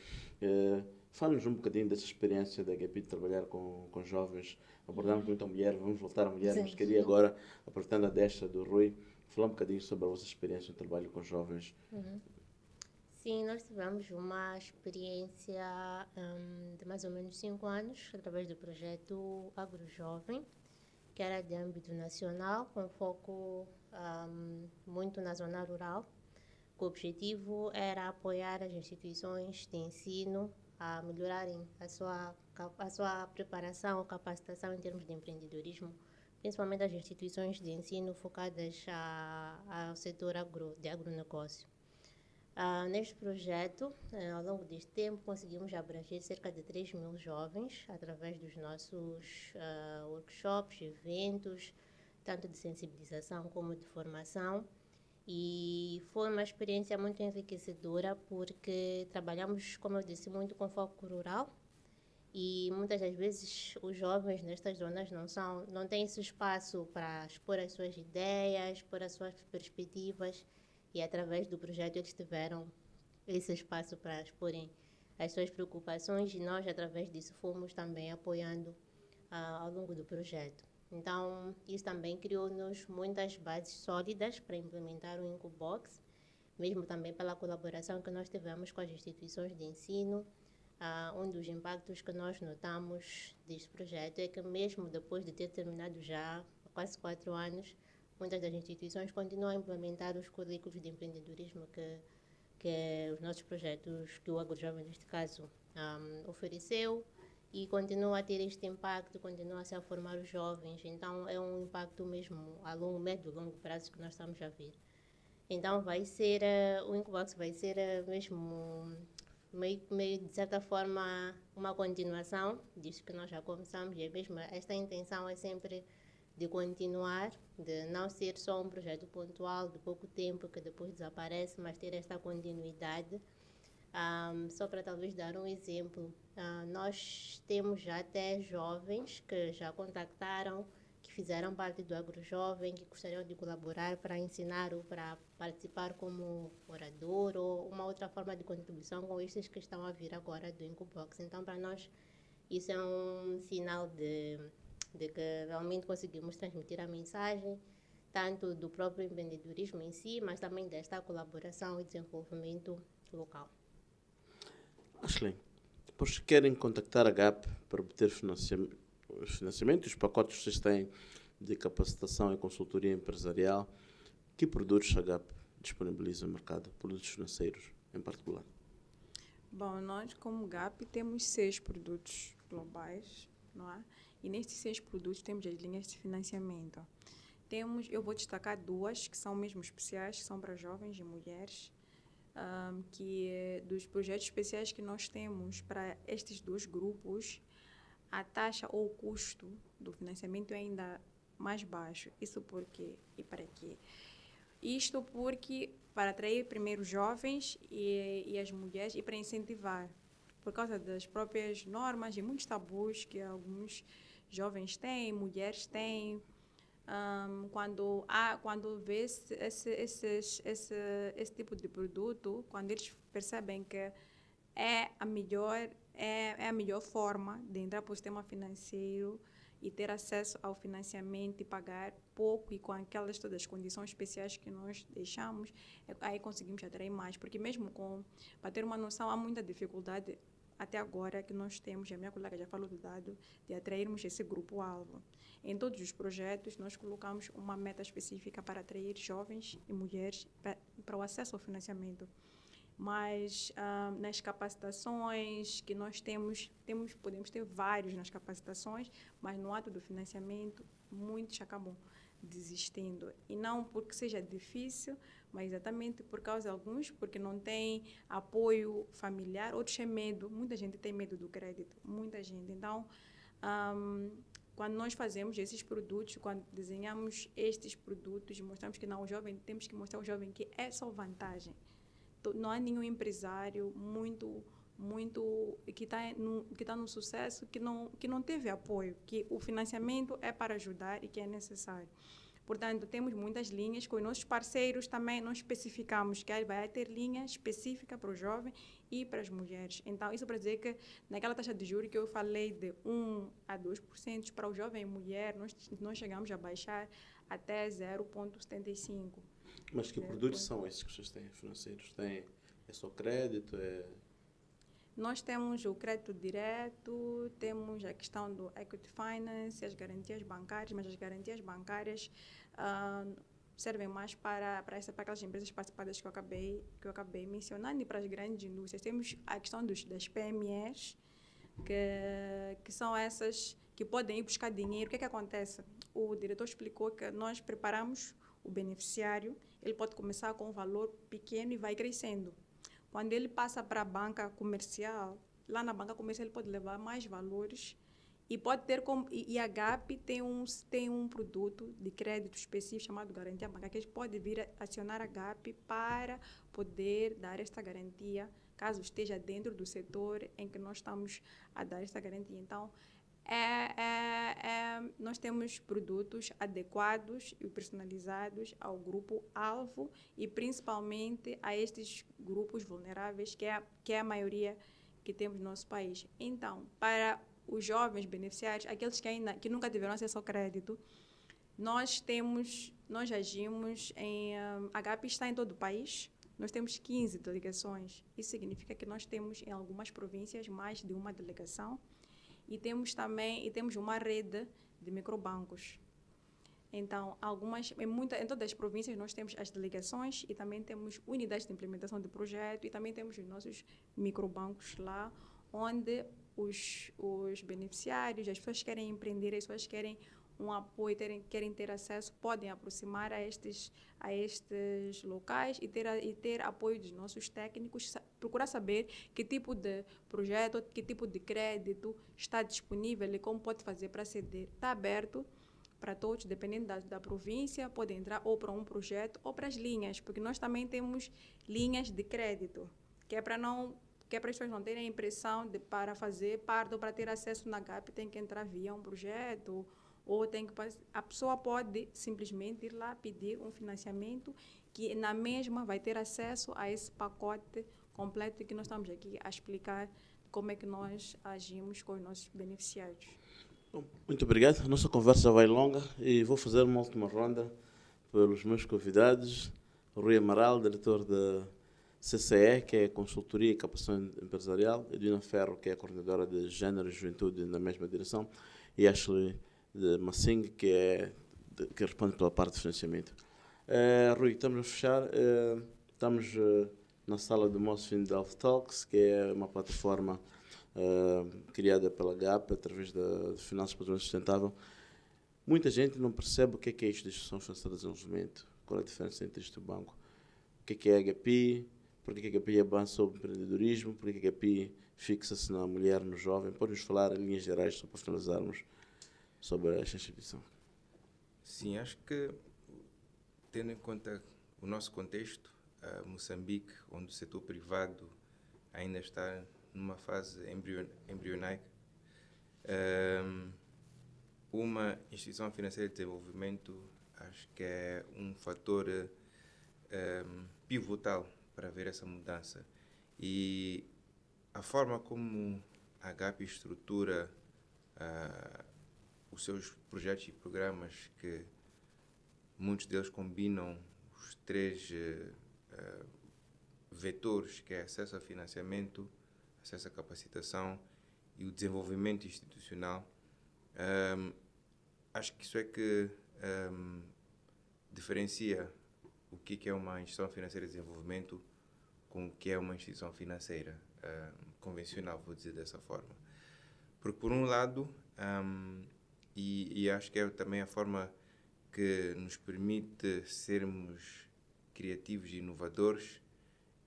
Fala-nos um bocadinho dessa experiência da HPI de trabalhar com jovens. Abordamos muito a mulher, vamos voltar à mulher, Sim. mas queria agora, aproveitando a deixa do Rui, falar um bocadinho sobre a vossa experiência no trabalho com jovens. Sim, nós tivemos uma experiência de mais ou menos 5 anos, através do projeto AgroJovem, que era de âmbito nacional, com foco muito na zona rural. O objetivo era apoiar as instituições de ensino a melhorarem a sua preparação ou capacitação em termos de empreendedorismo, principalmente as instituições de ensino focadas ao setor de agronegócio. Neste projeto, ao longo deste tempo, conseguimos abranger cerca de 3.000 jovens através dos nossos workshops, eventos, tanto de sensibilização como de formação. E foi uma experiência muito enriquecedora porque trabalhamos, como eu disse, muito com foco rural e muitas das vezes os jovens nestas zonas não têm esse espaço para expor as suas ideias, expor as suas perspectivas. E através do projeto eles tiveram esse espaço para exporem as suas preocupações e nós, através disso, fomos também apoiando ao longo do projeto. Então, isso também criou-nos muitas bases sólidas para implementar o Incubox, mesmo também pela colaboração que nós tivemos com as instituições de ensino. Um dos impactos que nós notamos deste projeto é que mesmo depois de ter terminado já há quase 4 anos, muitas das instituições continuam a implementar os currículos de empreendedorismo que os nossos projetos, que o AgroJovem, neste caso, ofereceu, e continua a ter este impacto, continua-se a formar os jovens. Então, é um impacto mesmo a médio e longo prazo que nós estamos a ver. Então, o Incubox vai ser mesmo, meio, de certa forma, uma continuação disso que nós já começamos, e mesmo esta intenção é sempre de continuar, de não ser só um projeto pontual de pouco tempo que depois desaparece, mas ter esta continuidade. Só para talvez dar um exemplo, nós temos já até jovens que já contactaram, que fizeram parte do AgroJovem, que gostariam de colaborar para ensinar ou para participar como orador ou uma outra forma de contribuição com estes que estão a vir agora do Incubox. Então, para nós Isso é um sinal de que realmente conseguimos transmitir a mensagem, tanto do próprio empreendedorismo em si, mas também desta colaboração e desenvolvimento local. Ashley, depois querem contactar a GAP para obter financiamento, os pacotes que vocês têm de capacitação e consultoria empresarial, que produtos a GAP disponibiliza no mercado? Produtos financeiros, em particular. Bom, nós como GAP temos 6 produtos globais, não é? E nestes 6 produtos temos as linhas de financiamento. Eu vou destacar 2 que são mesmo especiais, que são para jovens e mulheres, que dos projetos especiais que nós temos para estes 2 grupos, a taxa ou o custo do financiamento é ainda mais baixo. Isso por quê e para quê? Isto porque para atrair primeiro os jovens e as mulheres e para incentivar, por causa das próprias normas e muitos tabus que alguns jovens têm, mulheres têm, quando vê esse tipo de produto, quando eles percebem que é a melhor forma de entrar para o sistema financeiro e ter acesso ao financiamento e pagar pouco e com aquelas todas as condições especiais que nós deixamos, aí conseguimos atrair mais, porque mesmo para ter uma noção, há muita dificuldade até agora que nós temos, a minha colega já falou do dado, de atrairmos esse grupo-alvo. Em todos os projetos, nós colocamos uma meta específica para atrair jovens e mulheres para o acesso ao financiamento. Mas nas capacitações que nós podemos ter vários nas capacitações, mas no ato do financiamento, muitos acabam desistindo. E não porque seja difícil, mas exatamente por causa de alguns, porque não tem apoio familiar, outros têm medo. Muita gente tem medo do crédito, muita gente. Então, quando nós fazemos esses produtos, quando desenhamos estes produtos, mostramos que não, o jovem, temos que mostrar ao jovem que é só vantagem. Não há nenhum empresário que está no sucesso que não teve apoio, que o financiamento é para ajudar e que é necessário. Portanto, temos muitas linhas, com os nossos parceiros também nós especificamos que vai ter linha específica para o jovem e para as mulheres. Então, isso para dizer que naquela taxa de juros que eu falei de 1 a 2%, para o jovem e mulher, nós chegamos a baixar até 0,75%. Mas que produtos são esses que vocês têm financeiros? É só crédito? Nós temos o crédito direto, temos a questão do equity finance, as garantias bancárias, mas as garantias bancárias servem mais para aquelas empresas participadas que eu acabei mencionando e para as grandes indústrias. Temos a questão das PMEs, que são essas que podem ir buscar dinheiro. O que acontece? O diretor explicou que nós preparamos o beneficiário, ele pode começar com um valor pequeno e vai crescendo. Quando ele passa para a banca comercial, lá na banca comercial ele pode levar mais valores e pode ter e a GAP tem um produto de crédito específico chamado garantia bancária, que ele pode vir acionar a GAP para poder dar esta garantia, caso esteja dentro do setor em que nós estamos a dar esta garantia. Então, nós temos produtos adequados e personalizados ao grupo-alvo e principalmente a estes grupos vulneráveis, que é a maioria que temos no nosso país. Então, para os jovens beneficiários, aqueles que nunca tiveram acesso ao crédito, nós agimos a GAP está em todo o país. Nós temos 15 delegações. Isso significa que nós temos em algumas províncias mais de uma delegação. E temos uma rede de microbancos. Então, em todas as províncias nós temos as delegações e também temos unidades de implementação de projeto e também temos os nossos microbancos lá, onde os beneficiários, as pessoas que querem empreender, as pessoas que querem um apoio, querem ter acesso, podem aproximar a estes locais e ter apoio dos nossos técnicos, procurar saber que tipo de projeto, que tipo de crédito está disponível e como pode fazer para aceder. Está aberto para todos, dependendo da província, pode entrar ou para um projeto ou para as linhas, porque nós também temos linhas de crédito, que é para as pessoas não terem a impressão de para fazer parte ou para ter acesso na GAP tem que entrar via um projeto, ou a pessoa pode simplesmente ir lá pedir um financiamento que na mesma vai ter acesso a esse pacote completo que nós estamos aqui a explicar como é que nós agimos com os nossos beneficiários. Bom, muito obrigado. A nossa conversa vai longa e vou fazer uma última ronda pelos meus convidados. Rui Amaral, diretor da CCE, que é Consultoria e Capacitação Empresarial, Edwina Ferro, que é coordenadora de Gênero e Juventude na mesma direção, e Ashley de Massing, que responde pela parte de financiamento. Rui, estamos a fechar. Estamos na sala do Mosfin Delft Talks, que é uma plataforma criada pela GAP através de Finanças para o Desenvolvimento Sustentável. Muita gente não percebe o que é isto de Instituição Financeira de Desenvolvimento, qual é a diferença entre isto e o banco, o que é a HPI, por que a HPI avança sobre empreendedorismo, por que a HPI fixa-se na mulher, no jovem. Pode-nos falar em linhas gerais, só para finalizarmos, sobre esta instituição? Sim, acho que, tendo em conta o nosso contexto, Moçambique, onde o setor privado ainda está numa fase embrionária, uma instituição financeira de desenvolvimento acho que é um fator pivotal para ver essa mudança. E a forma como a GAP estrutura os seus projetos e programas, que muitos deles combinam os três vetores, que é acesso a financiamento, acesso à capacitação e o desenvolvimento institucional. Acho que isso é que diferencia o que é uma instituição financeira de desenvolvimento com o que é uma instituição financeira convencional, vou dizer dessa forma. Porque, por um lado, e acho que é também a forma que nos permite sermos criativos e inovadores,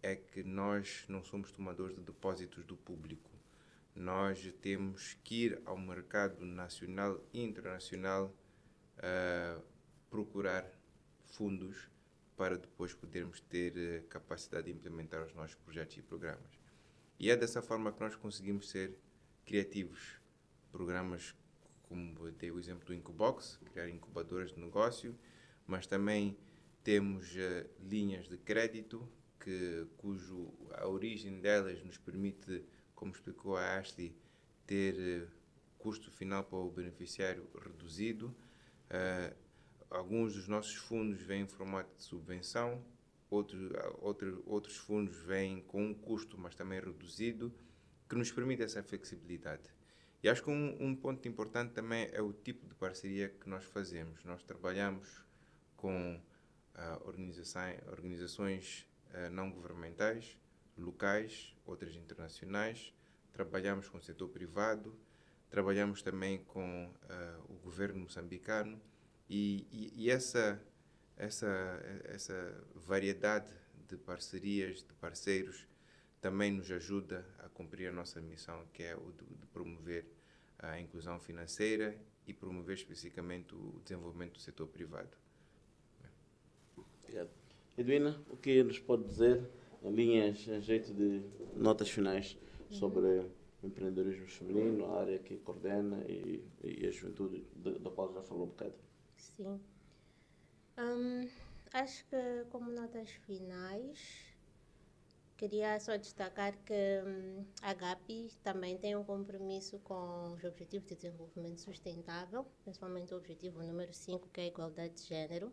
é que nós não somos tomadores de depósitos do público. Nós temos que ir ao mercado nacional e internacional procurar fundos para depois podermos ter capacidade de implementar os nossos projetos e programas. E é dessa forma que nós conseguimos ser criativos. Programas como dei o exemplo do Incubox, criar incubadoras de negócio, mas também temos linhas de crédito, cujo a origem delas nos permite, como explicou a Ashley, ter custo final para o beneficiário reduzido. Alguns dos nossos fundos vêm em formato de subvenção, outros fundos vêm com um custo, mas também reduzido, que nos permite essa flexibilidade. E acho que um ponto importante também é o tipo de parceria que nós fazemos. Nós trabalhamos com organizações não governamentais, locais, outras internacionais, trabalhamos com o setor privado, trabalhamos também com o governo moçambicano, e essa variedade de parcerias, de parceiros, também nos ajuda a cumprir a nossa missão, que é o de promover a inclusão financeira e promover especificamente o desenvolvimento do setor privado. Obrigado. Edwina, o que nos pode dizer, em linhas, a jeito de notas finais, sobre o empreendedorismo feminino, a área que coordena e a juventude, da qual já falou um bocado? Sim. Acho que, como notas finais, queria só destacar que a GAP também tem um compromisso com os Objetivos de Desenvolvimento Sustentável, principalmente o objetivo número 5, que é a igualdade de género.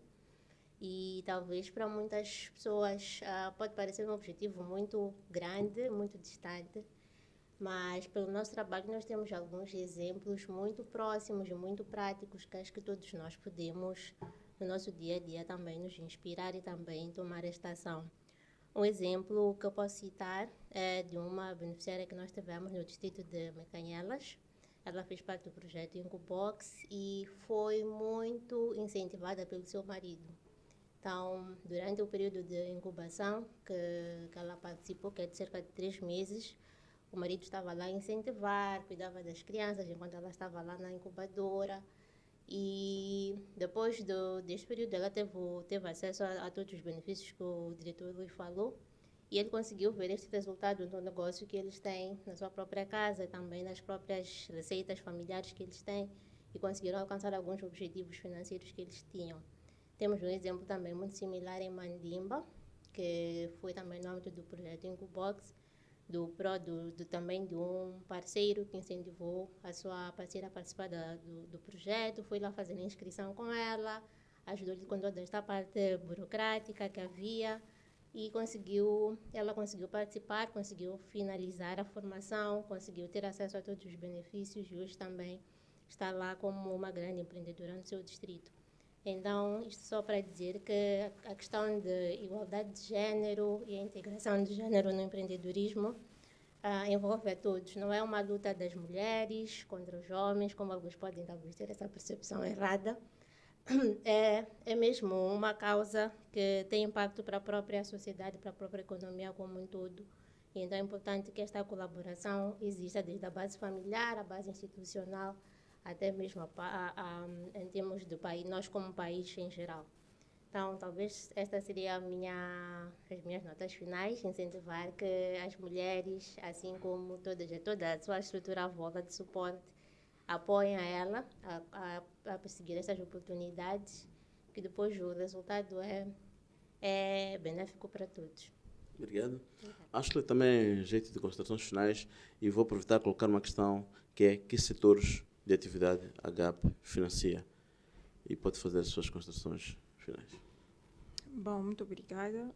E talvez para muitas pessoas pode parecer um objetivo muito grande, muito distante, mas pelo nosso trabalho nós temos alguns exemplos muito próximos e muito práticos que acho que todos nós podemos, no nosso dia a dia, também nos inspirar e também tomar esta ação. Um exemplo que eu posso citar é de uma beneficiária que nós tivemos no distrito de Mecanhelas. Ela fez parte do projeto Incubox e foi muito incentivada pelo seu marido. Então, durante o período de incubação que ela participou, que é de cerca de 3 meses, o marido estava lá a incentivar, cuidava das crianças enquanto ela estava lá na incubadora. E depois deste período ela teve acesso a todos os benefícios que o diretor Rui falou, e ele conseguiu ver este resultado no negócio que eles têm na sua própria casa, também nas próprias receitas familiares que eles têm, e conseguiram alcançar alguns objetivos financeiros que eles tinham. Temos um exemplo também muito similar em Mandimba, que foi também no âmbito do projeto Incubox, também de um parceiro que incentivou a sua parceira a participar do projeto, foi lá fazer a inscrição com ela, ajudou-lhe com toda esta parte burocrática que havia e ela conseguiu participar, conseguiu finalizar a formação, conseguiu ter acesso a todos os benefícios e hoje também está lá como uma grande empreendedora no seu distrito. Então, isto só para dizer que a questão de igualdade de género e a integração de género no empreendedorismo envolve a todos. Não é uma luta das mulheres contra os homens, como alguns podem talvez ter essa percepção errada. É mesmo uma causa que tem impacto para a própria sociedade, para a própria economia como um todo. E então é importante que esta colaboração exista desde a base familiar, a base institucional, até mesmo em termos do país, nós como país em geral. Então, talvez esta seria as minhas notas finais, incentivar que as mulheres, assim como toda a sua estrutura à volta de suporte, apoiem a ela a perseguir essas oportunidades, que depois o resultado é benéfico para todos. Obrigado. Acho que também jeito de considerações finais e vou aproveitar e colocar uma questão que é que setores de atividade a GAP financia e pode fazer as suas considerações finais. Bom, muito obrigada.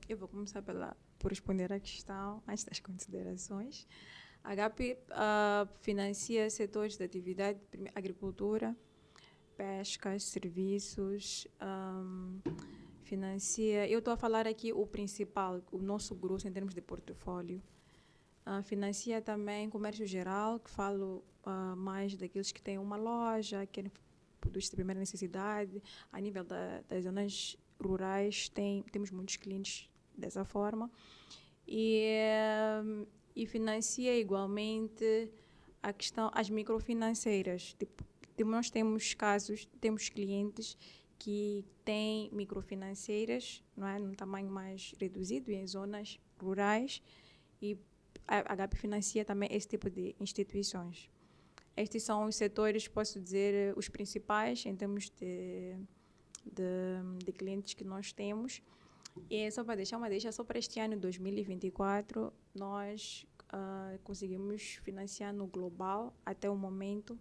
Eu vou começar por responder à questão antes das considerações. A GAP financia setores de atividade, agricultura, pesca, serviços, financia. Eu estou a falar aqui o principal, o nosso grosso em termos de portfólio. Financia também comércio geral, que falo mais daqueles que têm uma loja, que querem produtos de primeira necessidade. A nível das zonas rurais, temos muitos clientes dessa forma. E financia igualmente as microfinanceiras. Nós temos clientes que têm microfinanceiras, não é, num tamanho mais reduzido em zonas rurais, e a GAP financia também esse tipo de instituições. Estes são os setores, posso dizer, os principais em termos de clientes que nós temos. E só para deixar uma deixa, só para este ano 2024, nós conseguimos financiar no global até o momento,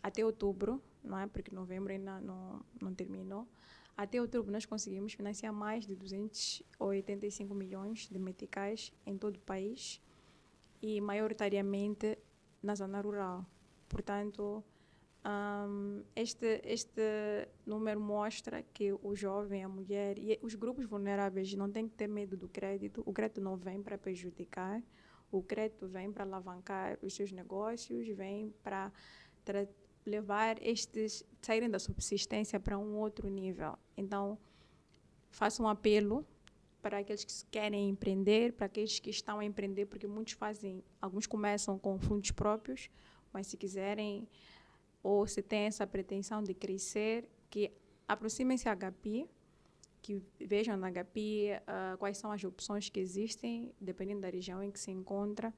até outubro, não é? Porque novembro ainda não terminou. Até outubro nós conseguimos financiar mais de 285 milhões de meticais em todo o país e maioritariamente na zona rural. Portanto, este número mostra que o jovem, a mulher e os grupos vulneráveis não têm que ter medo do crédito. O crédito não vem para prejudicar, o crédito vem para alavancar os seus negócios, vem para levar saírem da subsistência para um outro nível. Então, faço um apelo para aqueles que querem empreender, para aqueles que estão a empreender, porque alguns começam com fundos próprios, mas se quiserem ou se têm essa pretensão de crescer, que aproximem-se à HPI, que vejam na HPI quais são as opções que existem, dependendo da região em que se encontra,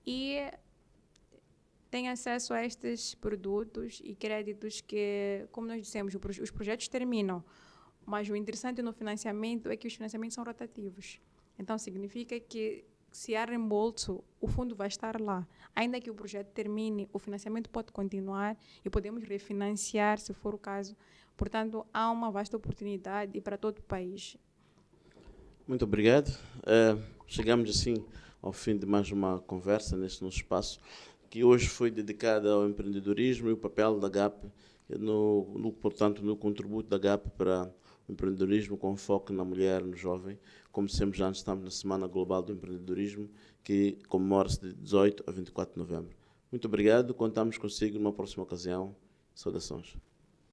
e tem acesso a estes produtos e créditos que, como nós dissemos, os projetos terminam, mas o interessante no financiamento é que os financiamentos são rotativos. Então, significa que se há reembolso, o fundo vai estar lá. Ainda que o projeto termine, o financiamento pode continuar e podemos refinanciar, se for o caso. Portanto, há uma vasta oportunidade para todo o país. Muito obrigado. Chegamos assim ao fim de mais uma conversa neste nosso espaço, que hoje foi dedicada ao empreendedorismo e o papel da GAP, portanto, no contributo da GAP para o empreendedorismo com foco na mulher, no jovem. Como sempre, já estamos na Semana Global do Empreendedorismo, que comemora-se de 18 a 24 de novembro. Muito obrigado, contamos consigo numa próxima ocasião. Saudações.